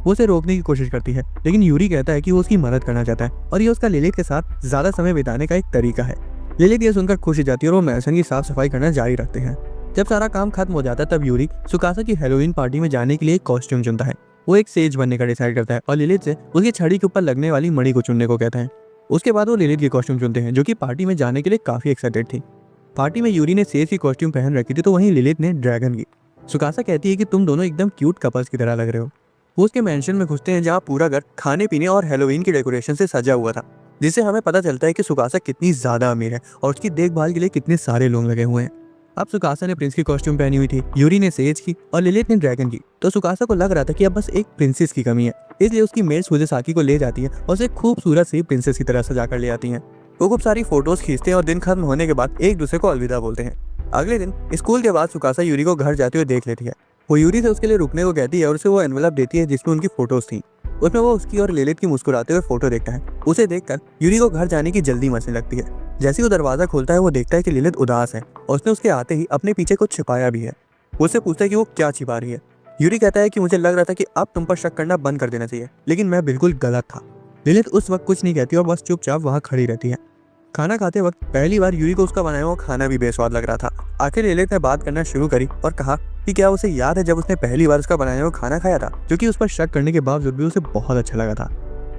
वो उसे रोकने की कोशिश करती है, लेकिन यूरी कहता है कि वो उसकी मदद करना चाहता है और ये उसका लिलित के साथ ज्यादा समय बिताने का एक तरीका है। लिलित ये सुनकर खुश हो जाती है और वो मैनसन की साफ सफाई करना जारी रखते हैं। जब सारा काम खत्म हो जाता है तब यूरी सुकासा की हेलोवीन पार्टी में जाने के लिए एक कॉस्ट्यूम चुनता है। वो एक सेज बनने का डिसाइड करता है और लिलित से उसकी छड़ी के ऊपर लगने वाली मणि को चुनने को कहता है। उसके बाद वो लिलित की कॉस्ट्यूम चुनते हैं, जो कि पार्टी में जाने के लिए काफी एक्साइटेड थी। पार्टी में यूरी ने सेज की कॉस्ट्यूम पहन रखी थी तो वहीं लिलित ने ड्रैगन की। सुकासा कहती है कि तुम दोनों एकदम क्यूट कपल्स की तरह लग रहे हो। वो उसके मेंशन में घुसते हैं, जहाँ पूरा घर खाने पीने और हेलोवीन की डेकोरेशन से सजा हुआ था, जिससे हमें पता चलता है कि सुकासा कितनी ज्यादा अमीर है और उसकी देखभाल के लिए कितने सारे लोग लगे हुए हैं। अब सुकासा ने प्रिंस की कॉस्ट्यूम पहनी हुई थी, यूरी ने सेज की और लिलित ने ड्रैगन की। तो सुकासा को लग रहा था कि अब बस एक प्रिंसेस की कमी है, इसलिए उसकी मेड फुजिसाकी को ले जाती है और उसे खूबसूरत सी प्रिंसेस की तरह सजा कर ले आती है। वो खूब सारी फोटोज खींचते हैं और दिन खत्म होने के बाद एक दूसरे को अलविदा बोलते हैं। अगले दिन स्कूल के बाद सुकासा यूरी को घर जाते हुए देख लेती है। वो यूरी से उसके लिए रुकने को कहती है और उसे वो एनवेलप देती है जिसमें उनकी फोटोज थी। उसमें वो उसकी और लिलित की मुस्कुराते हुए फोटो देखता है। उसे देखकर यूरी को घर जाने की जल्दी मचने लगती है। जैसे ही वो दरवाजा खोलता है वो देखता है कि लिलित उदास है और उसने उसके आते ही अपने पीछे कुछ छिपाया भी है। वो उससे पूछता है कि वो क्या छिपा रही है। यूरी कहता है कि मुझे लग रहा था कि अब तुम पर शक करना बंद कर देना चाहिए, लेकिन मैं बिल्कुल गलत था। लिलित उस वक्त कुछ नहीं कहती और बस चुपचाप वहाँ खड़ी रहती है। खाना खाते वक्त पहली बार यूरी को उसका बनाया हुआ खाना भी बेस्वाद लग रहा था। आखिर लिलित ने बात करना शुरू करी और कहा कि क्या उसे याद है जब उसने पहली बार उसका बनाया हुआ खाना खाया था, जो कि उस पर शक करने के बावजूद भी उसे बहुत अच्छा लगा था।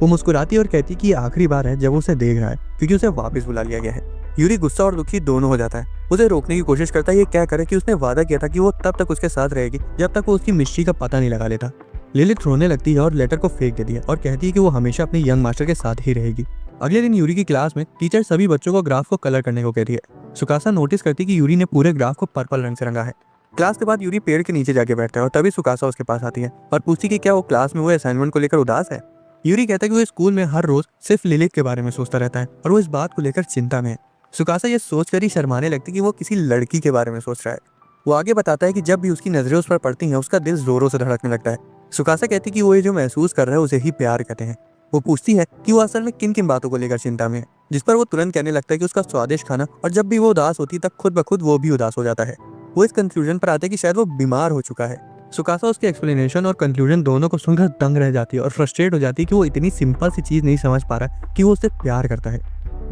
वो मुस्कुराती और कहती कि ये आखिरी बार है जब उसे देख रहा है, क्योंकि उसे वापस बुला लिया गया है। यूरी गुस्सा और दुखी दोनों हो जाता है। उसे रोकने की कोशिश करता है, ये क्या करे कि उसने वादा किया था कि वो तब तक उसके साथ रहेगी जब तक वो उसकी मिस्ट्री का पता नहीं लगा लेता। लिलित रोने लगती है और लेटर को फेंक देती है और कहती है कि वो हमेशा अपने यंग मास्टर के साथ ही रहेगी। अगले दिन यूरी की क्लास में टीचर सभी बच्चों को ग्राफ को कलर करने को कहती है। सुकासा नोटिस करती है कि यूरी ने पूरे ग्राफ को पर्पल रंग से रंगा है। क्लास के बाद यूरी पेड़ के नीचे जाके बैठता है और तभी सुकासा उसके पास आती है और पूछती कि क्या वो क्लास में हुए असाइनमेंट को लेकर उदास है। यूरी कहता है कि वो स्कूल में हर रोज सिर्फ लिलित के बारे में सोचता रहता है और वो इस बात को लेकर चिंता में है। सुकासा ये सोचकर ही शर्माने लगती कि वो किसी लड़की के बारे में सोच रहा है। वो आगे बताता है कि जब भी उसकी नजरें उस पर पड़ती हैं उसका दिल जोरों से धड़कने लगता है। सुकासा कहती कि वो ये जो महसूस कर रहा है उसे ही प्यार कहते हैं। वो पूछती है कि वो असल में किन किन बातों को लेकर चिंता में है, जिस पर वो तुरंत कहने लगता है कि उसका स्वादिष्ट खाना, और जब भी वो उदास होती है तब खुद ब खुद वो भी उदास हो जाता है। वो इस कंक्लूजन पर आते हैं कि शायद वो बीमार हो चुका है। सुकासा उसके एक्सप्लेनेशन और कंक्लूजन दोनों को सुनकर दंग रह जाती है और फ्रस्ट्रेट हो जाती है कि वो इतनी सिंपल सी चीज नहीं समझ पा रहा कि वो उससे प्यार करता है।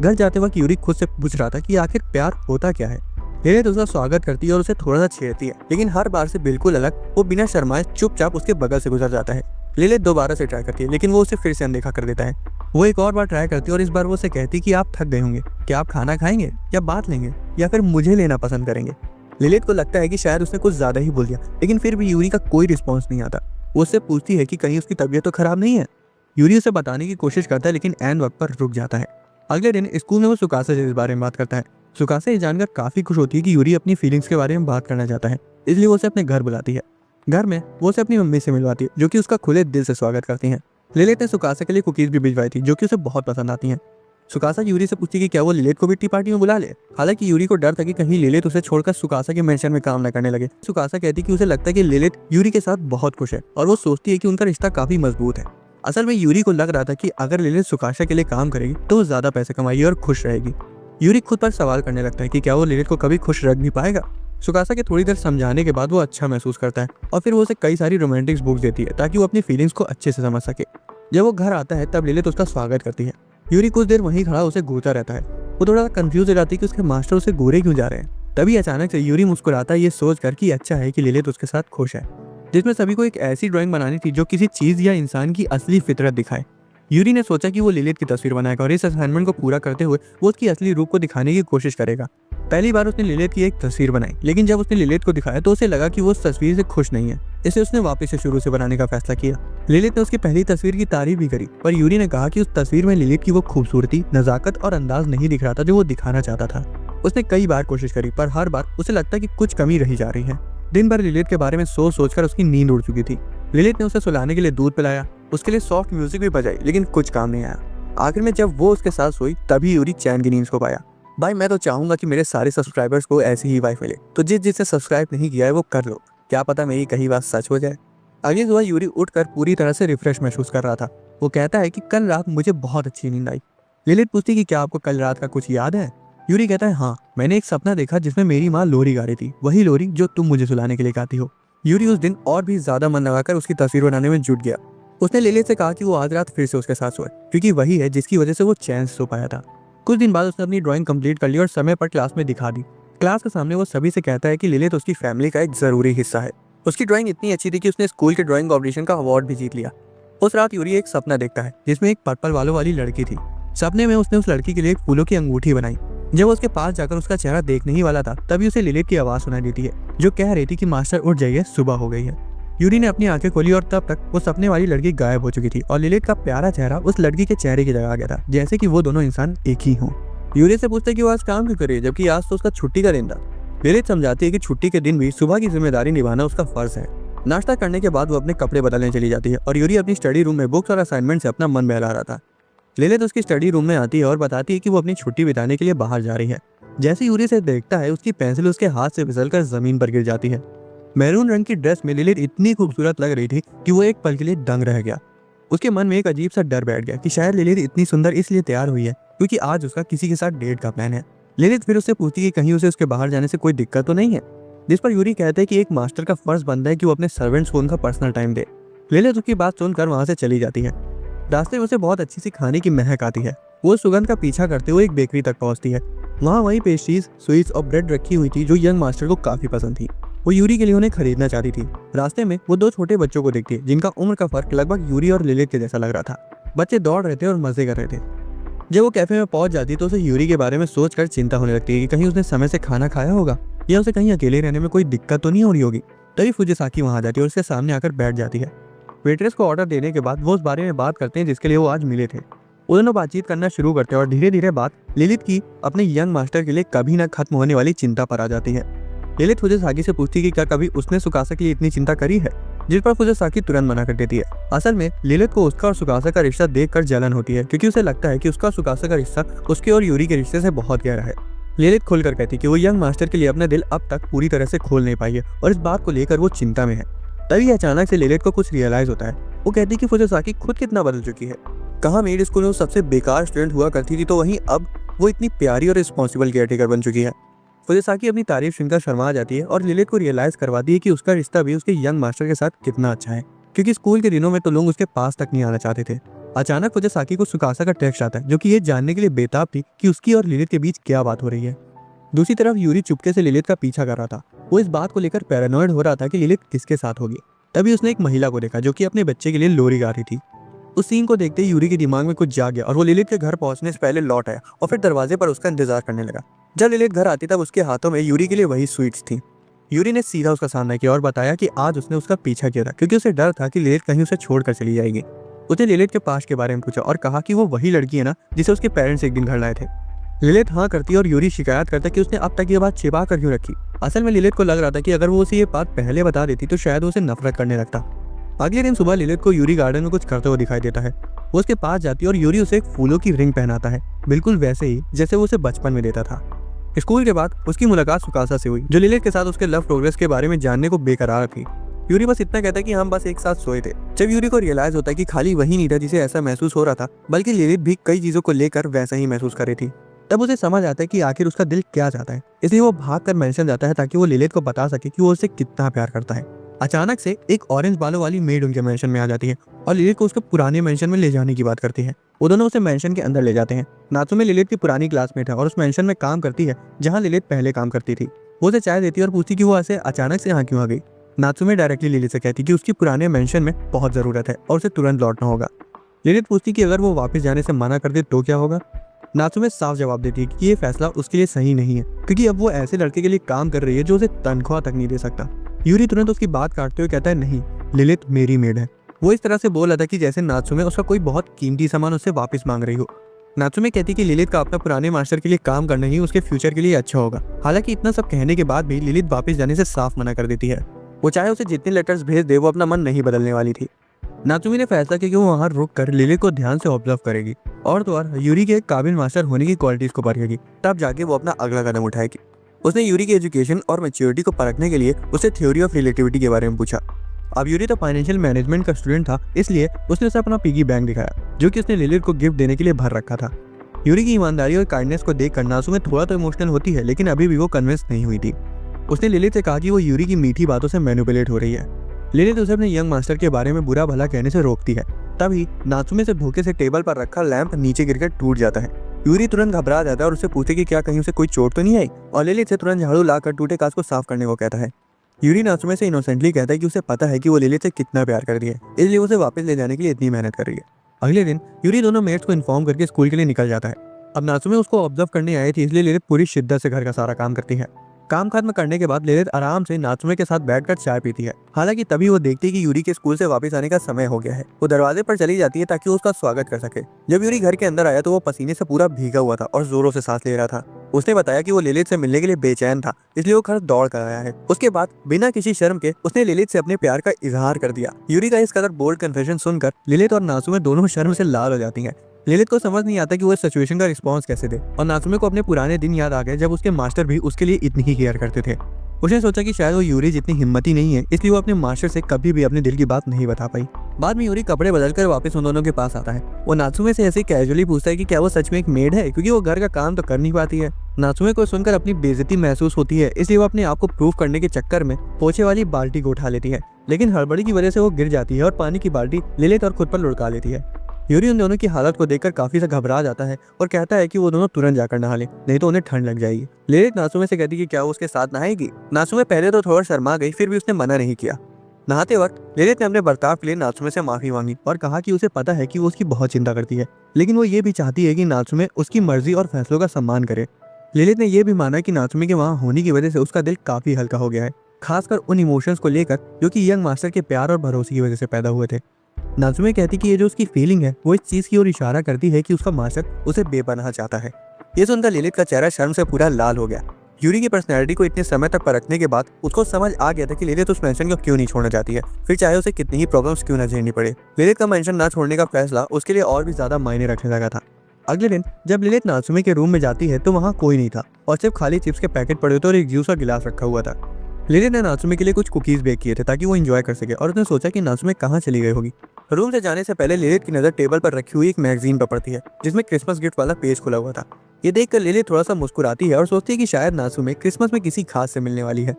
घर जाते वक्त यूरी खुद से पूछ रहा था कि आखिर प्यार होता क्या है। लिलित उसका स्वागत करती है और उसे थोड़ा सा छेड़ती है, लेकिन हर बार से बिल्कुल अलग वो बिना शर्माए चुपचाप उसके बगल से गुजर जाता है। लिलित दोबारा से ट्राई करती है, लेकिन वो उसे फिर से अनदेखा कर देता है। वो एक और बार ट्राई करती है और इस बार वो उसे कहती कि आप थक गए होंगे, क्या आप खाना खाएंगे या बात लेंगे या फिर मुझे लेना पसंद करेंगे। लिलित को लगता है कि शायद उसने कुछ ज्यादा ही बोल दिया, लेकिन फिर भी यूरी का कोई रिस्पॉन्स नहीं आता। वो उससे पूछती है कि कहीं उसकी तबीयत तो खराब नहीं है। यूरी उसे बताने की कोशिश करता है, लेकिन एन वक्त पर रुक जाता है। अगले दिन स्कूल में वो सुकासा से इस बारे में बात करता है। सुकासा ये जानकर काफी खुश होती है कि यूरी अपनी फीलिंग्स के बारे में बात करना चाहता है, इसलिए वो उसे अपने घर बुलाती है। घर में वो उसे अपनी मम्मी से मिलवाती है, जो कि उसका खुले दिल से स्वागत करती हैं। लिलित ने सुकासा के लिए कुकीज भी भिजवाई थी, जो कि उसे बहुत पसंद आती हैं। सुकासा यूरी से पूछती कि क्या वो लिलित को भी टी पार्टी में बुला ले। हालांकि यूरी को डर था कि कहीं लिलित उसे छोड़कर सुकासा के मेंशन में काम न करने लगे। सुकासा कहती कि उसे लगता है कि लिलित यूरी के साथ बहुत खुश है और वो सोचती है कि उनका रिश्ता काफी मजबूत है। असल में यूरी को लग रहा था कि अगर लिलित सुकासा के लिए काम करेगी तो वो ज्यादा पैसे कमाएगी और खुश रहेगी। यूरी खुद पर सवाल करने लगता है कि क्या वो लिलित को कभी खुश रख भी पाएगा। सुकासा के थोड़ी देर समझाने के बाद वो अच्छा महसूस करता है और फिर वो उसे कई सारी रोमांटिक बुक्स देती है ताकि वो अपनी फीलिंग्स को अच्छे से समझ सके। जब वो घर आता है तब लिलित उसका स्वागत करती है। यूरी कुछ देर वहीं खड़ा उसे घूरता रहता है। वो थोड़ा सा कंफ्यूज हो जाती है कि उसके मास्टर उसे घूरे क्यों जा रहे हैं। तभी अचानक से यूरी मुस्कुराता है, ये सोचकर कि अच्छा है कि लिलित उसके साथ खुश है। जिसमें सभी को एक ऐसी ड्राइंग बनानी थी जो किसी चीज या इंसान की असली फितरत दिखाए। यूरी ने सोचा कि वो लिलित की तस्वीर बनाएगा और इस असाइनमेंट को पूरा करते हुए वो उसकी असली रूप को दिखाने की कोशिश करेगा। पहली बार उसने लिलित की एक तस्वीर बनाई, लेकिन जब उसने लिलित को दिखाया तो उसे लगा कि वो उस तस्वीर से खुश नहीं है, इसलिए उसने वापस से शुरू से बनाने का फैसला किया। लिलित ने उसकी पहली तस्वीर की तारीफ भी करी, पर यूरी ने कहा कि उस तस्वीर में लिलित की वो खूबसूरती, नजाकत और अंदाज नहीं दिख रहा था जो वो दिखाना चाहता था। उसने कई बार कोशिश करी, पर हर बार उसे लगता कि कुछ कमी रही जा रही है। दिन भर लिलित के बारे में सोच सोचकर उसकी नींद उड़ चुकी थी। लिलित ने उसे सुलाने के लिए दूध पिलाया, उसके लिए सॉफ्ट म्यूजिक भी बजाई, लेकिन कुछ काम नहीं आया। आखिर में जब वो उसके साथ सोई तभी यूरी चैन की नींद को पाया। भाई मैं तो चाहूंगा कि मेरे सारे सब्सक्राइबर्स को ऐसी ही वाइफ मिले, तो जिसने सब्सक्राइब नहीं किया है वो कर लो, क्या पता मेरी कहीं बात सच हो जाए। अगली सुबह यूरी उठकर पूरी तरह से रिफ्रेश महसूस कर रहा था। वो कहता है कि कल रात मुझे बहुत अच्छी नींद आई। लिलित पूछती कि क्या आपको कल रात का कुछ याद है? यूरी कहता है हाँ, मैंने एक सपना देखा जिसमें मेरी माँ लोरी गा रही थी, वही लोरी जो तुम मुझे सुलाने के लिए गाती हो। यूरी उस दिन और भी ज्यादा मन लगाकर उसकी तस्वीर बनाने में जुट गया। उसने लिलित से कहा कि वो आज रात फिर से उसके साथ सोए, क्योंकि वही है जिसकी वजह से वो चैन से सो पाया था। कुछ दिन बाद उसने अपनी ड्राइंग कंप्लीट कर ली और समय पर क्लास में दिखा दी। क्लास के सामने वो सभी से कहता है कि लिलित उसकी फैमिली का एक जरूरी हिस्सा है। उसकी ड्राइंग इतनी अच्छी थी कि उसने स्कूल के ड्राइंग कॉम्पिटिशन का अवार्ड भी जीत लिया। उस रात यूरी एक सपना देखता है जिसमें एक पर्पल बालों वाली लड़की थी। सपने में उसने उस लड़की के लिए एक फूलों की अंगूठी बनाई। जब वो उसके पास जाकर उसका चेहरा देखने ही वाला था, तभी उसे लिलित की आवाज सुनाई देती है जो कह रही थी कि मास्टर उठ जाइए, सुबह हो गई है। यूरी ने अपनी आंखें खोली और तब तक वो सपने वाली लड़की गायब हो चुकी थी और लिलित का प्यारा चेहरा उस लड़की के चेहरे की जगह आ गया था, जैसे कि वो दोनों इंसान एक ही हों। यूरी से पूछते कि वो आज काम क्यों कर रही है, जबकि आज तो उसका छुट्टी का दिन था। लिलित समझाती है कि छुट्टी के दिन भी सुबह की जिम्मेदारी निभाना उसका फर्ज है। नाश्ता करने के बाद वो अपने कपड़े बदलने चली जाती है और यूरी अपनी स्टडी रूम में बुक्स और असाइनमेंट से अपना मन बहला रहा था। लिलित उसकी स्टडी रूम में आती है और बताती है कि वो अपनी छुट्टी बिताने के लिए बाहर जा रही है। जैसे यूरी से देखता है, उसकी पेंसिल उसके हाथ से फिसलकर जमीन पर गिर जाती है। मैरून रंग की ड्रेस में लिलित इतनी खूबसूरत लग रही थी कि वो एक पल के लिए दंग रह गया। उसके मन में एक अजीब सा डर बैठ गया कि शायद लिलित इतनी सुंदर इसलिए तैयार हुई है क्योंकि आज उसका किसी के साथ डेट का प्लान है। लिलित फिर उससे पूछती कि कहीं उसे उसके बाहर जाने से कोई दिक्कत तो नहीं है, जिस पर यूरी कहते हैं कि एक मास्टर का फर्ज बनता है कि वो अपने सर्वेंट्स को उनका पर्सनल टाइम दे। लिलित उसकी बात सुनकर वहां से चली जाती है। रास्ते में उसे बहुत अच्छी सी खाने की महक आती है। वो सुगंध का पीछा करते हुए एक बेकरी तक पहुंचती है। वहाँ वही पेस्ट्रीज, स्वीट्स और ब्रेड रखी हुई थी जो यंग मास्टर को काफी पसंद थी। वो यूरी के लिए उन्हें खरीदना चाहती थी। रास्ते में वो दो छोटे बच्चों को देखती है जिनका उम्र का फर्क लगभग यूरी और लिलित के जैसा लग रहा था। बच्चे दौड़ रहे थे और मजे कर रहे थे। जब वो कैफे में पहुंच जाती तो उसे यूरी के बारे में सोचकर चिंता होने लगती है कि कहीं उसने समय से खाना खाया होगा या उसे कहीं अकेले रहने में कोई दिक्कत तो नहीं हो रही होगी। तभी फुजिसाकी वहां आ जाती है और उसके सामने आकर बैठ जाती है। वेट्रेस को ऑर्डर देने के बाद वो उस बारे में बात करते हैं जिसके लिए वो आज मिले थे। वो दोनों बातचीत करना शुरू करते हैं और धीरे धीरे बात लिलित की अपने यंग मास्टर के लिए कभी ना खत्म होने वाली चिंता पर आ जाती है। लिलित फुजिसाकी से पूछती कि क्या कभी उसने सुकासा के लिए इतनी चिंता करी है, जिस पर फुजिसाकी तुरंत मना कर देती है। असल में लिलित को उसका और सुकासा का रिश्ता देखकर जलन होती है क्योंकि उसे लगता है कि उसका सुकासा का रिश्ता उसके और यूरी के रिश्ते से बहुत गहरा है। लिलित खुलकर कहती कि वो यंग मास्टर के लिए अपना दिल अब तक पूरी तरह से खोल नहीं पाई है और इस बात को लेकर वो चिंता में है। तभी अचानक से लिलित को कुछ रियलाइज होता है। वो कहती कि फुजिसाकी खुद कितना बदल चुकी है। कहाँ मेड स्कूल में वो सबसे बेकार स्टूडेंट हुआ करती थी, तो वहीं अब वो इतनी प्यारी और रिस्पॉन्सिबल केयरटेकर बन चुकी है। फुजिसाकी अपनी तारीफ सुनकर शर्मा जाती है और लिलित को रियलाइज करवाती है कि उसका रिश्ता भी उसके यंग मास्टर के साथ कितना अच्छा है, क्योंकि स्कूल के दिनों में तो लोग उसके पास तक नहीं आना चाहते थे। अचानक फुजिसाकी को सुकासा का टेक्स्ट आता है जो कि ये जानने के लिए बेताब थी कि उसकी और लिलित के बीच क्या बात हो रही है। दूसरी तरफ यूरी चुपके से लिलित का पीछा कर रहा था। वो इस बात को लेकर पैरानॉइड हो रहा था कि लिलित किसके साथ होगी। तभी उसने एक महिला को देखा जो कि अपने बच्चे के लिए लोरी गा रही थी। उस सीन को देखते ही यूरी के दिमाग में कुछ जाग गया और वो लिलित के घर पहुंचने से पहले लौट आया और फिर दरवाजे पर उसका इंतजार करने लगा। जब लिलित घर आती तब उसके हाथों में यूरी के लिए वही स्वीट्स थी। यूरी ने सीधा उसका सामना किया और बताया कि आज उसने उसका पीछा किया था क्योंकि उसे डर था कि लिलित कहीं उसे छोड़कर चली जाएगी। उसने लिलित के पास के बारे में पूछा और कहा कि वो वही लड़की है ना जिसे उसके पेरेंट्स एक दिन घर लाए थे। लिलित हाँ करती और यूरी शिकायत करता कि उसने अब तक ये बात छिपा कर क्यों रखी। असल में लिलित को लग रहा था कि अगर वो उसे ये बात पहले बता देती तो शायद उसे नफरत करने लगता। अगले दिन सुबह लिलित को यूरी गार्डन में कुछ करते हुए दिखाई देता है। वो उसके पास जाती है और यूरी उसे एक फूलों की रिंग पहनाता है, बिल्कुल वैसे ही जैसे वो उसे बचपन में देता था। स्कूल के बाद उसकी मुलाकात सुकासा से हुई जो लिलित के साथ उसके लव प्रोग्रेस के बारे में जानने को बेकरार थी। यूरी बस इतना कहता है कि हम बस एक साथ सोए थे। जब यूरी को रियलाइज होता है कि खाली वही नहीं था जिसे ऐसा महसूस हो रहा था, बल्कि लिलित भी कई चीजों को लेकर वैसा ही महसूस कर रही थी, तब उसे समझ आता है कि आखिर उसका दिल क्या चाहता है। इसलिए वो भागकर मेंशन जाता है ताकि वो लिलित को बता सके कि वो उसे कितना प्यार करता है। अचानक से एक ऑरेंज बालों वाली मेड उनके मेंशन में आ जाती है और लिलित को उसके पुराने मेंशन में ले जाने की बात करती है। वो दोनों उसे मेंशन के अंदर ले जाते हैं। नात्सुमे लिलित की पुरानी क्लासमेट है और उस मेंशन में काम करती है जहाँ लिलित पहले काम करती थी। वो उसे चाय देती है और पूछती कि वो ऐसे अचानक से यहाँ क्यों आ गई। नात्सुमे डायरेक्टली लिलित से कहती कि उसकी पुराने मेंशन में बहुत जरूरत है और उसे तुरंत लौटना होगा। लिलित पूछती कि अगर वो वापस जाने से मना कर दे तो क्या होगा। नात्सुमे साफ जवाब देती है कि ये फैसला उसके लिए सही नहीं है क्योंकि अब वो ऐसे लड़के के लिए काम कर रही है जो उसे तनख्वाह तक नहीं दे सकता। यूरी तुरंत उसकी बात काटते हुए कहता है नहीं, लिलित मेरी मेड है। वो इस तरह से बोल रहा था कि जैसे नात्सुमे उसका कोई बहुत कीमती सामान उससे वापस मांग रही हो। नात्सुमे कहती कि लिलित का अपना पुराने मास्टर के लिए काम करना ही उसके फ्यूचर के लिए अच्छा होगा। हालांकि इतना सब कहने के बाद भी लिलित वापस जाने से साफ मना कर देती है। वो चाहे उसे जितने लेटर्स भेज दे वो अपना मन नहीं बदलने वाली थी। नात्सुमे ने फैसला किया कि वो वहां रुक कर लिलित को ध्यान से ऑब्जर्व करेगी और तो और यूरी के एक काबिल मास्टर होने की क्वालिटीज को परखेगी, तब जाके वो अपना अगला कदम उठाएगी। उसने यूरी की एजुकेशन और मैच्योरिटी को परखने के लिए उसे थ्योरी ऑफ रिलेटिविटी के बारे में पूछा। अब यूरी तो फाइनेंशियल मैनेजमेंट का स्टूडेंट था, इसलिए उसने उसे अपना पिगी बैंक दिखाया जो कि उसने लिलित को गिफ्ट देने के लिए भर रखा था। यूरी की ईमानदारी और काइंडनेस को देखकर नासुमे थोड़ा तो इमोशनल होती है, लेकिन अभी भी वो कन्विंस नहीं हुई थी। उसने लिलित से कहा कि वो यूरी की मीठी बातों से मैनिपुलेट हो रही है। लिलित उसे अपने यंग मास्टर के बारे में बुरा भला कहने से रोकती है। तभी नासुमे से धोखे से टेबल पर रखा लैंप नीचे गिरकर टूट जाता है। यूरी तुरंत घबरा जाता है और उससे पूछे कि क्या कहीं उसे कोई चोट तो नहीं आई, और लिलित से तुरंत झाड़ू लाकर टूटे कांच को साफ करने को कहता है। यूरी नासुमे से इनोसेंटली कहता है कि उसे पता है कि वो लिलित से कितना प्यार कर रही है, इसलिए उसे वापस ले जाने के लिए इतनी मेहनत कर रही है। अगले दिन यूरी दोनों मेट्स को इन्फॉर्म करके स्कूल के लिए निकल जाता है। अब नासुमे उसको ऑब्जर्व करने आई थी, इसलिए लिलित पूरी शिद्दत से घर का सारा काम करती है। काम खत्म करने के बाद लिलित आराम से नासुमे के साथ बैठकर चाय पीती है। हालांकि तभी वो देखती है कि यूरी के स्कूल से वापस आने का समय हो गया है। वो दरवाजे पर चली जाती है ताकि वो उसका स्वागत कर सके। जब यूरी घर के अंदर आया तो वो पसीने से पूरा भीगा हुआ था और जोरों से सांस ले रहा था। उसने बताया कि वो लिलित से मिलने के लिए बेचैन था, इसलिए वो घर दौड़ कर आया है। उसके बाद बिना किसी शर्म के उसने लिलित से अपने प्यार का इजहार कर दिया। यूरी का इस कदर बोल्ड कन्फेशन सुनकर लिलित और नासुमे दोनों शर्म से लाल हो जाती हैं। लिलित को समझ नहीं आता कि वो इस सिचुएशन का रिस्पॉन्स कैसे दे, और नासुमे को अपने पुराने दिन याद आ गए जब उसके मास्टर भी उसके लिए इतनी ही केयर करते थे। उसने सोचा कि शायद वो यूरी जितनी हिम्मती नहीं है, इसलिए वो अपने मास्टर से कभी भी अपने दिल की बात नहीं बता पाई। बाद में यूरी कपड़े बदलकर वापस उन दोनों के पास आता है। वो नासुमे से ऐसे कैजुअली पूछता है कि क्या वो सच में एक मेड है, क्योंकि वो घर का काम तो कर नहीं पाती है। नासुमे को सुनकर अपनी बेइज्जती महसूस होती है, इसलिए वो अपने आप को प्रूव करने के चक्कर में पोछे वाली बाल्टी को उठा लेती है, लेकिन हड़बड़ी की वजह से वो गिर जाती है और पानी की बाल्टी लिलित और खुद पर लुढ़का लेती है। यूरी उन दोनों की हालत को देखकर काफी सा घबरा जाता है और कहता है कि वो दोनों तुरंत जाकर नहा ले, नहीं तो उन्हें ठंड लग जाएगी। लिलित नासुमे से कहती कि क्या वो उसके साथ नहाएगी। नासुमे पहले तो थोड़ा शर्मा गई, फिर भी उसने मना नहीं किया। नहाते वक्त लिलित ने अपने बर्ताव के लिए नासुमे से माफी मांगी और कहा कि उसे पता है कि वो उसकी बहुत चिंता करती है, लेकिन वो ये भी चाहती है कि नासुमे उसकी मर्जी और फैसलों का सम्मान करे। लिलित ने यह भी माना कि नासुमे के वहाँ होने की वजह से उसका दिल काफी हल्का हो गया है, खासकर उन इमोशंस को लेकर जो कि यंग मास्टर के प्यार और भरोसे की वजह से पैदा हुए थे। नासुमे कहती कि ये जो उसकी फीलिंग है वो इस चीज की ओर इशारा करती है कि उसका मास्टर उसे बेपनाह चाहता है। ये सुनकर लिलित का चेहरा शर्म से पूरा लाल हो गया। यूरी की पर्सनैलिटी को इतने समय तक परखने के बाद उसको समझ आ गया था कि लिलित उस मेंशन को क्यों नहीं छोड़ना चाहती है, फिर चाहे उसे कितनी ही प्रॉब्लम्स क्यों न झेलनी पड़े। लिलित का मेंशन न छोड़ने का फैसला उसके लिए और भी ज्यादा मायने रखने लगा था। अगले दिन जब लिलित नासुमे के रूम में जाती है तो वहाँ कोई नहीं था और सिर्फ खाली चिप्स के पैकेट पड़े थे और एक जूस का गिलास रखा हुआ था। लिलित ने नासुमे के लिए कुछ कुकीज बेक किए थे ताकि वो एंजॉय कर सके, और उसने सोचा कि नासुमे कहाँ चली गई होगी। रूम से जाने से पहले लिलित की नजर टेबल पर रखी हुई एक मैगजीन पर पड़ती है जिसमें क्रिसमस गिफ्ट वाला पेज खुला हुआ था। ये देखकर लिलित थोड़ा सा मुस्कुराती है और सोचती है कि शायद नासुमे क्रिसमस में किसी खास से मिलने वाली है।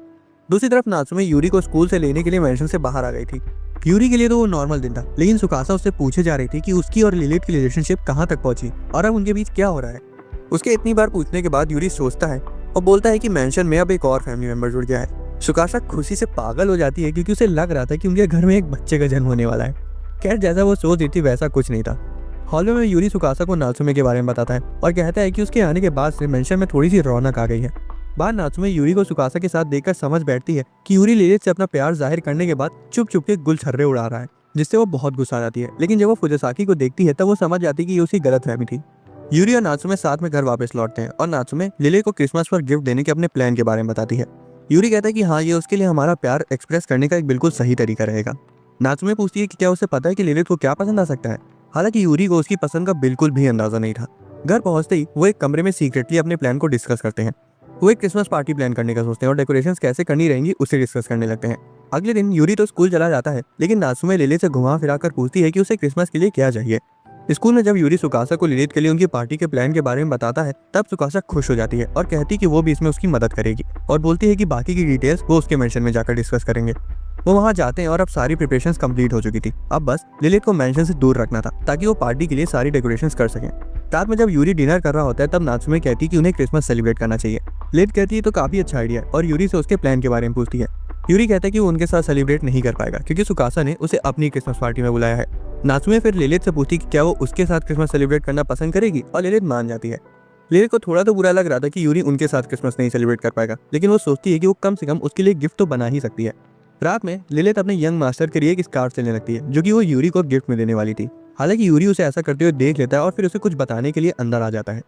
दूसरी तरफ नासुमे यूरी को स्कूल से लेने के लिए मेंशन से बाहर आ गई थी। यूरी के लिए तो वो नॉर्मल दिन था, लेकिन सुकासा उससे पूछे जा रही थी कि उसकी और लिलित की रिलेशनशिप कहाँ तक पहुंची और अब उनके बीच क्या हो रहा है। उसके इतनी बार पूछने के बाद यूरी सोचता है और बोलता है कि मेंशन में अब एक और फैमिली मेंबर जुड़ गया है। सुकासा खुशी से पागल हो जाती है क्योंकि उसे लग रहा था कि उनके घर में एक बच्चे का जन्म होने वाला है। खैर जैसा वो सोच रही थी वैसा कुछ नहीं था। हॉल में यूरी सुकासा को नासुमे के बारे में बताता है और कहता है कि उसके आने के बाद से मेंशन में थोड़ी सी रौनक आ गई है। बाद नासुमे यूरी को सुकासा के साथ देखकर समझ बैठती है कि यूरी लिलित से अपना प्यार जाहिर करने के बाद चुप चुप के गुलछर्रे उड़ा रहा है, जिससे वो बहुत गुस्सा जाती है। लेकिन जब वो फुजिसाकी को देखती है तब वो समझ जाती है कि ये उसकी गलतफहमी थी। यूरी और नासुमे साथ में घर वापस लौटते हैं और नासुमे लिलित को क्रिसमस पर गिफ्ट देने के अपने प्लान के बारे में बताती है। यूरी कहता है कि हाँ, ये उसके लिए हमारा प्यार एक्सप्रेस करने का एक बिल्कुल सही तरीका रहेगा। नासुमे पूछती है कि क्या उसे पता है कि लिलित को क्या पसंद आ सकता है। हालांकि यूरी को उसकी पसंद का बिल्कुल भी अंदाजा नहीं था। घर पहुंचते ही वो एक कमरे में सीक्रेटली अपने प्लान को डिस्कस करते हैं। वो एक क्रिसमस पार्टी प्लान करने का सोचते हैं और डेकोरेशंस कैसे करनी रहेंगी उसे डिस्कस करने लगते हैं। अगले दिन यूरी तो स्कूल चला जाता है, लेकिन नासुमे लिलित से घुमा फिरा कर पूछती है कि उसे क्रिसमस के लिए क्या चाहिए। स्कूल में जब यूरी सुकासा को लिलित के लिए उनकी पार्टी के प्लान के बारे में बताता है तब सुकासा खुश हो जाती है और कहती कि वो भी इसमें उसकी मदद करेगी, और बोलती है कि बाकी की डिटेल्स वो उसके मेंशन में जाकर डिस्कस करेंगे। वो वहाँ जाते हैं और अब सारी प्रिपरेशंस कंप्लीट हो चुकी थी। अब बस लिलित को मेंशन से दूर रखना था ताकि वो पार्टी के लिए सारी डेकोरेशंस कर सकें। रात में जब यूरी डिनर कर रहा होता है तब नासुमे कहती कि उन्हें क्रिसमस सेलिब्रेट करना चाहिए। लिलित कहती है तो काफी अच्छा आइडिया है और यूरी से उसके प्लान के बारे में पूछती है। यूरी कहता है कि वो उनके साथ सेलिब्रेट नहीं कर पाएगा क्योंकि सुकासा ने उसे अपनी क्रिसमस पार्टी में बुलाया है। नासुमे फिर लिलित से पूछती कि क्या वो उसके साथ क्रिसमस सेलिब्रेट करना पसंद करेगी और लिलित मान जाती है। लिलित को थोड़ा तो बुरा लग रहा था कि यूरी उनके साथ क्रिसमस नहीं सेलिब्रेट कर पाएगा, लेकिन वो सोचती है कि वो कम से कम उसके लिए गिफ्ट तो बना ही सकती है। रात में लिलित अपने यंग मास्टर के लिए एक स्कार्फ लेने लगती है जो कि वो यूरी को गिफ्ट में देने वाली थी। हालांकि यूरी उसे ऐसा करते हुए देख लेता है और फिर उसे कुछ बताने के लिए अंदर आ जाता है।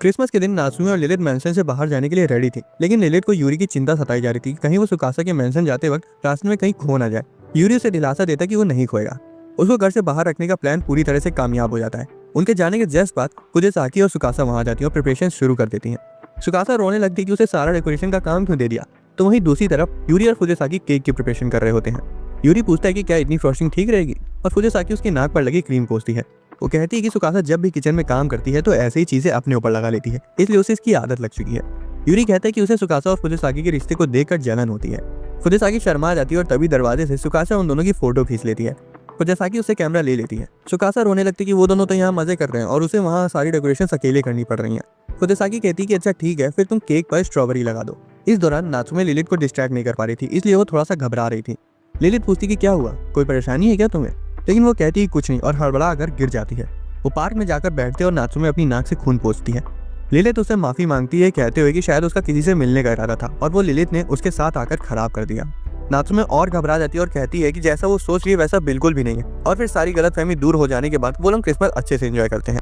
क्रिसमस के दिन नासुमे और लिलित मेंशन से बाहर जाने के लिए रेडी थी, लेकिन लिलित को यूरी की चिंता सताई जा रही थी कहीं वो सुकासा के मेंशन जाते वक्त रास्ते में कहीं खो ना जाए। यूरी उसे दिलासा देता कि वो नहीं खोएगा। उसको घर से बाहर रखने का प्लान पूरी तरह से कामयाब हो जाता है। उनके जाने के जस्ट बाद फुजिसाकी और सुकासा वहां जाती है और प्रिपरेशन शुरू कर देती हैं। सुकासा रोने लगती है कि उसे सारा डेकोरेशन का काम क्यों दे दिया। तो वहीं दूसरी तरफ यूरी और फुजिसाकी केक की प्रिपरेशन कर रहे होते हैं। यूरी पूछता है कि क्या इतनी फ्रॉस्टिंग ठीक रहेगी और फुजिसाकी उसकी नाक पर लगी क्रीम पोंछती है। वो कहती है कि सुकासा जब भी किचन में काम करती है तो ऐसे ही चीजें अपने ऊपर लगा लेती है, इसलिए उसे इसकी आदत लग चुकी है। यूरी कहता है कि उसे सुकासा और फुदेसाकी के रिश्ते को देखकर जलन होती है। फुदेसाकी शर्मा जाती है और तभी दरवाजे से सुकासा उन दोनों की फोटो खींच लेती है। फुदेसाकी उससे कैमरा ले लेती है। सुकासा रोने लगती है कि वो दोनों तो यहाँ मजे कर रहे हैं और उसे वहाँ सारी डेकोरेशन अकेले करनी पड़ रही हैं। फुदेसाकी कहती है कि अच्छा ठीक है, फिर तुम केक पर स्ट्रॉबेरी लगा दो। इस दौरान नात्सुमे लिलित को डिस्ट्रैक्ट नहीं कर पा रही थी, इसलिए वो थोड़ा सा घबरा रही थी। लिलित पूछती कि क्या हुआ, कोई परेशानी है क्या तुम्हें, लेकिन वो कहती है कुछ नहीं और हड़बड़ा कर गिर जाती है। वो पार्क में जाकर बैठते और नात्सुमे अपनी नाक से खून पोंछती है। लिलित उससे माफी मांगती है, कहते हुए कि शायद उसका किसी से मिलने का इरादा था और वो लिलित ने उसके साथ आकर खराब कर दिया। नात्सुमे और घबरा जाती है और कहती है कि जैसा वो सोच रही है वैसा बिल्कुल भी नहीं है। और फिर सारी गलतफहमी दूर हो जाने के बाद वो लोग क्रिसमस अच्छे से एंजॉय करते हैं।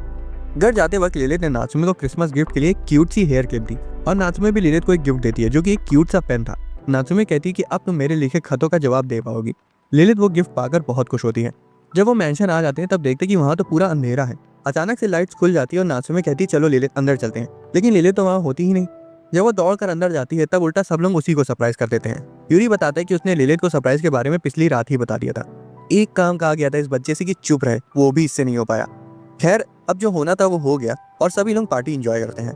घर जाते वक्त लिलित ने नात्सुमे को क्रिसमस गिफ्ट के लिए क्यूट सी हेयर क्लिप दी और नात्सुमे भी लिलित को एक गिफ्ट देती है जो कि एक क्यूट सा पेन था। नात्सुमे कहती है कि अब तुम मेरे लिखे खतों का जवाब दे पाओगी। लिलित वो गिफ्ट पाकर बहुत खुश होती है। जब वो मेंशन आ जाते हैं तब देखते कि वहाँ तो पूरा अंधेरा है। अचानक से लाइट्स खुल जाती है और नात्सुमे कहती है चलो लिलित अंदर चलते हैं, लेकिन लिलित तो वहाँ होती ही नहीं। जब वो दौड़कर अंदर जाती है तब उल्टा सब लोग उसी को सरप्राइज कर देते हैं। यूरी बताता है कि उसने लिलित को सरप्राइज के बारे में पिछली रात ही बता दिया था। एक काम कहा गया था इस बच्चे से कि चुप रहे, वो भी इससे नहीं हो पाया। खैर अब जो होना था वो हो गया और सभी लोग पार्टी एंजॉय करते हैं।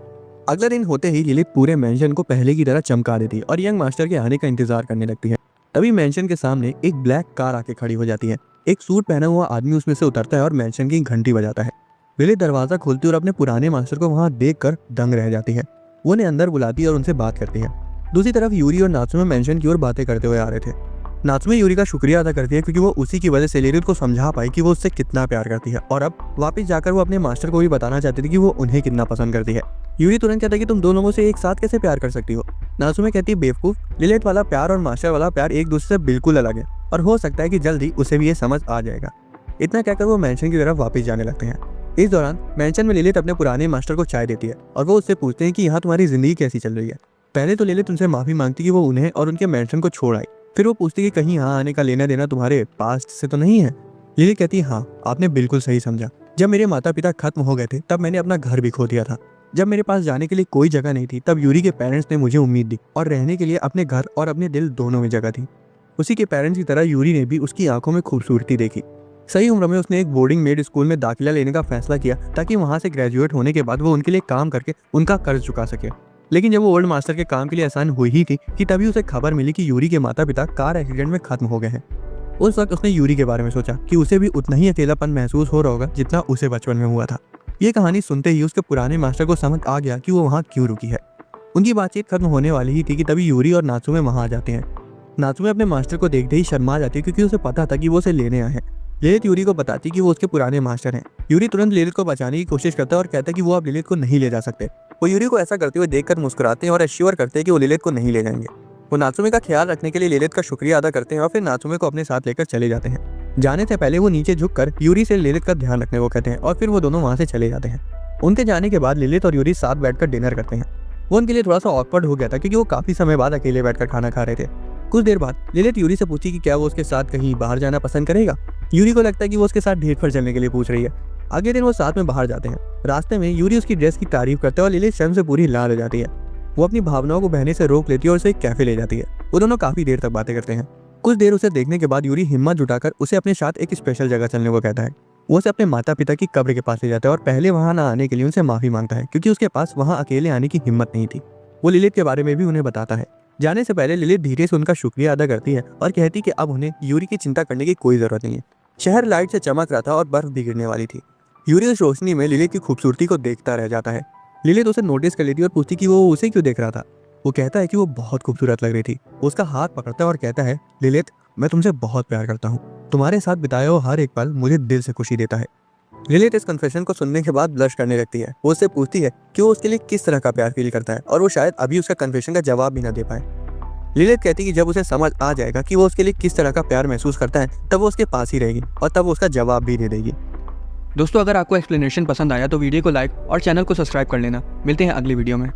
अगले दिन होते ही लिलित पूरे मेंशन को पहले की तरह चमका देती है और यंग मास्टर के आने का इंतजार करने लगती है। तभी मेंशन के सामने एक ब्लैक कार आके खड़ी हो जाती है। एक सूट पहना हुआ आदमी उसमें से उतरता है और मेंशन की घंटी बजाता है। लिलित दरवाजा खोलती है और अपने पुराने मास्टर को वहां देखकर दंग रह जाती है। वो उन्हें अंदर बुलाती है और उनसे बात करती है। दूसरी तरफ यूरी और नात्सुमे मेंशन की ओर बातें करते हुए आ रहे थे। नात्सुमे यूरी का शुक्रिया अदा करती है क्योंकि वो उसी की वजह से लिलित को समझा पाई कि वो उससे कितना प्यार करती है और अब वापस जाकर वो अपने मास्टर को भी बताना चाहती थी कि वो उन्हें कितना पसंद करती है। यूरी तुरंत कहता है कि तुम दोनों लोगों से एक साथ कैसे प्यार कर सकती हो। नात्सुमे कहती है बेवकूफ, लिलित वाला प्यार और मास्टर वाला प्यार एक दूसरे से बिल्कुल अलग है और हो सकता है कि जल्दी उसे भी ये समझ आ जाएगा। इतना कहकर वो मेंशन की तरफ वापस जाने लगते हैं। इस दौरान मेंशन में लिलित अपने पुराने मास्टर को चाय देती है और वो उससे पूछते हैं कि यहाँ तुम्हारी जिंदगी कैसी चल रही है। पहले तो लिलित उनसे माफी मांगती कि वो उन्हें और उनके मेंशन को छोड़ आई। फिर वो पूछती कि कहीं यहाँ आने का लेना देना तुम्हारे पास्ट से तो नहीं है। लिलित कहती हाँ, आपने बिल्कुल सही समझा। जब मेरे माता पिता खत्म हो गए थे तब मैंने अपना घर भी खो दिया था। जब मेरे पास जाने के लिए कोई जगह नहीं थी तब यूरी के पेरेंट्स ने मुझे उम्मीद दी और रहने के लिए अपने घर और अपने दिल दोनों में जगह थी। उसी के पेरेंट्स की तरह यूरी ने भी उसकी आंखों में खूबसूरती देखी। सही उम्र में उसने एक बोर्डिंग मेड स्कूल में दाखिला लेने का फैसला किया ताकि वहां से ग्रेजुएट होने के बाद वो उनके लिए काम करके उनका कर्ज चुका सके। लेकिन जब वो ओल्ड मास्टर के काम के लिए आसान हुई ही थी कि तभी उसे खबर मिली कि यूरी के माता पिता कार एक्सीडेंट में खत्म हो गए हैं। उस वक्त उसने यूरी के बारे में सोचा कि उसे भी उतना ही अकेलापन महसूस हो रहा होगा जितना उसे बचपन में हुआ था। ये कहानी सुनते ही उसके पुराने मास्टर को समझ आ गया कि वो वहाँ क्यों रुकी है। उनकी बातचीत खत्म होने वाली ही थी कि तभी यूरी और नात्सुमे वहाँ आ जाते हैं। नात्सुमे अपने मास्टर को देखते ही शर्मा जाती है क्योंकि उसे पता था कि वो उसे लेने आए हैं। लिलित यूरी को बताती कि वो उसके पुराने मास्टर हैं। यूरी तुरंत लिलित को बचाने की कोशिश करता है और कहता है कि वो अब लिलित को नहीं ले जा सकते। वो यूरी को ऐसा करते हुए देखकर मुस्कुराते हैं और एश्योर करते हैं कि वो लिलित को नहीं ले जाएंगे। वो नात्सुमे का ख्याल रखने के लिए लिलित का शुक्रिया अदा करते हैं और फिर नात्सुमे को अपने साथ लेकर चले जाते हैं। जाने से पहले वो नीचे झुककर यूरी से लिलित का ध्यान रखने को कहते हैं और फिर वो दोनों वहाँ से चले जाते हैं। उनके जाने के बाद लिलित और यूरी साथ बैठकर डिनर करते हैं। वो उनके लिए थोड़ा सा ऑकवर्ड हो गया था क्योंकि वो काफी समय बाद अकेले बैठकर खाना खा रहे थे। कुछ देर बाद लिलित यूरी से पूछी कि क्या वो उसके साथ कहीं बाहर जाना पसंद करेगा। यूरी को लगता है कि वो उसके साथ डेट पर चलने के लिए पूछ रही है। अगले दिन वो साथ में बाहर जाते हैं। रास्ते में यूरी उसकी ड्रेस की तारीफ करता है और लिलित शर्म से पूरी लाल हो जाती है। वो अपनी भावनाओं को बहने से रोक लेती है और उसे एक कैफे ले जाती है। वो दोनों काफी देर तक बातें करते हैं। कुछ देर उसे देखने के बाद यूरी हिम्मत जुटाकर उसे अपने साथ एक स्पेशल जगह चलने को कहता है। वो उसे अपने माता पिता की कब्र के पास ले जाता है और पहले वहां न आने के लिए उनसे माफी मांगता है क्योंकि उसके पास वहां अकेले आने की हिम्मत नहीं थी। वो लिलित के बारे में भी उन्हें बताता है। जाने से पहले लिलित धीरे से उनका शुक्रिया अदा करती है और कहती कि अब उन्हें यूरी की चिंता करने की कोई जरूरत नहीं है। शहर लाइट से चमक रहा था और बर्फ भी गिरने वाली थी। यूरी उस रोशनी में लिलित की खूबसूरती को देखता रह जाता है। लिलित उसे नोटिस कर लेती है और पूछती कि वो उसे क्यों देख रहा था। वो कहता है कि वो बहुत खूबसूरत लग रही थी। वो उसका हाथ पकड़ता है और कहता है, लिलित मैं तुमसे बहुत प्यार करता हूँ। तुम्हारे साथ बिताया हुआ हर एक पल मुझे दिल से खुशी देता है। लिलित इस कन्फेशन को सुनने के बाद ब्लश करने लगती है। वो उससे पूछती है कि वो उसके लिए किस तरह का प्यार फील करता है और वो शायद अभी उसका कन्फेशन का जवाब भी ना दे पाए। लिलित कहती है कि जब उसे समझ आ जाएगा कि वो उसके लिए किस तरह का प्यार महसूस करता है तब वो उसके पास ही रहेगी और तब वो उसका जवाब भी दे देगी। दोस्तों, अगर आपको एक्सप्लेनेशन पसंद आया तो वीडियो को लाइक और चैनल को सब्सक्राइब कर लेना। मिलते हैं अगली वीडियो में।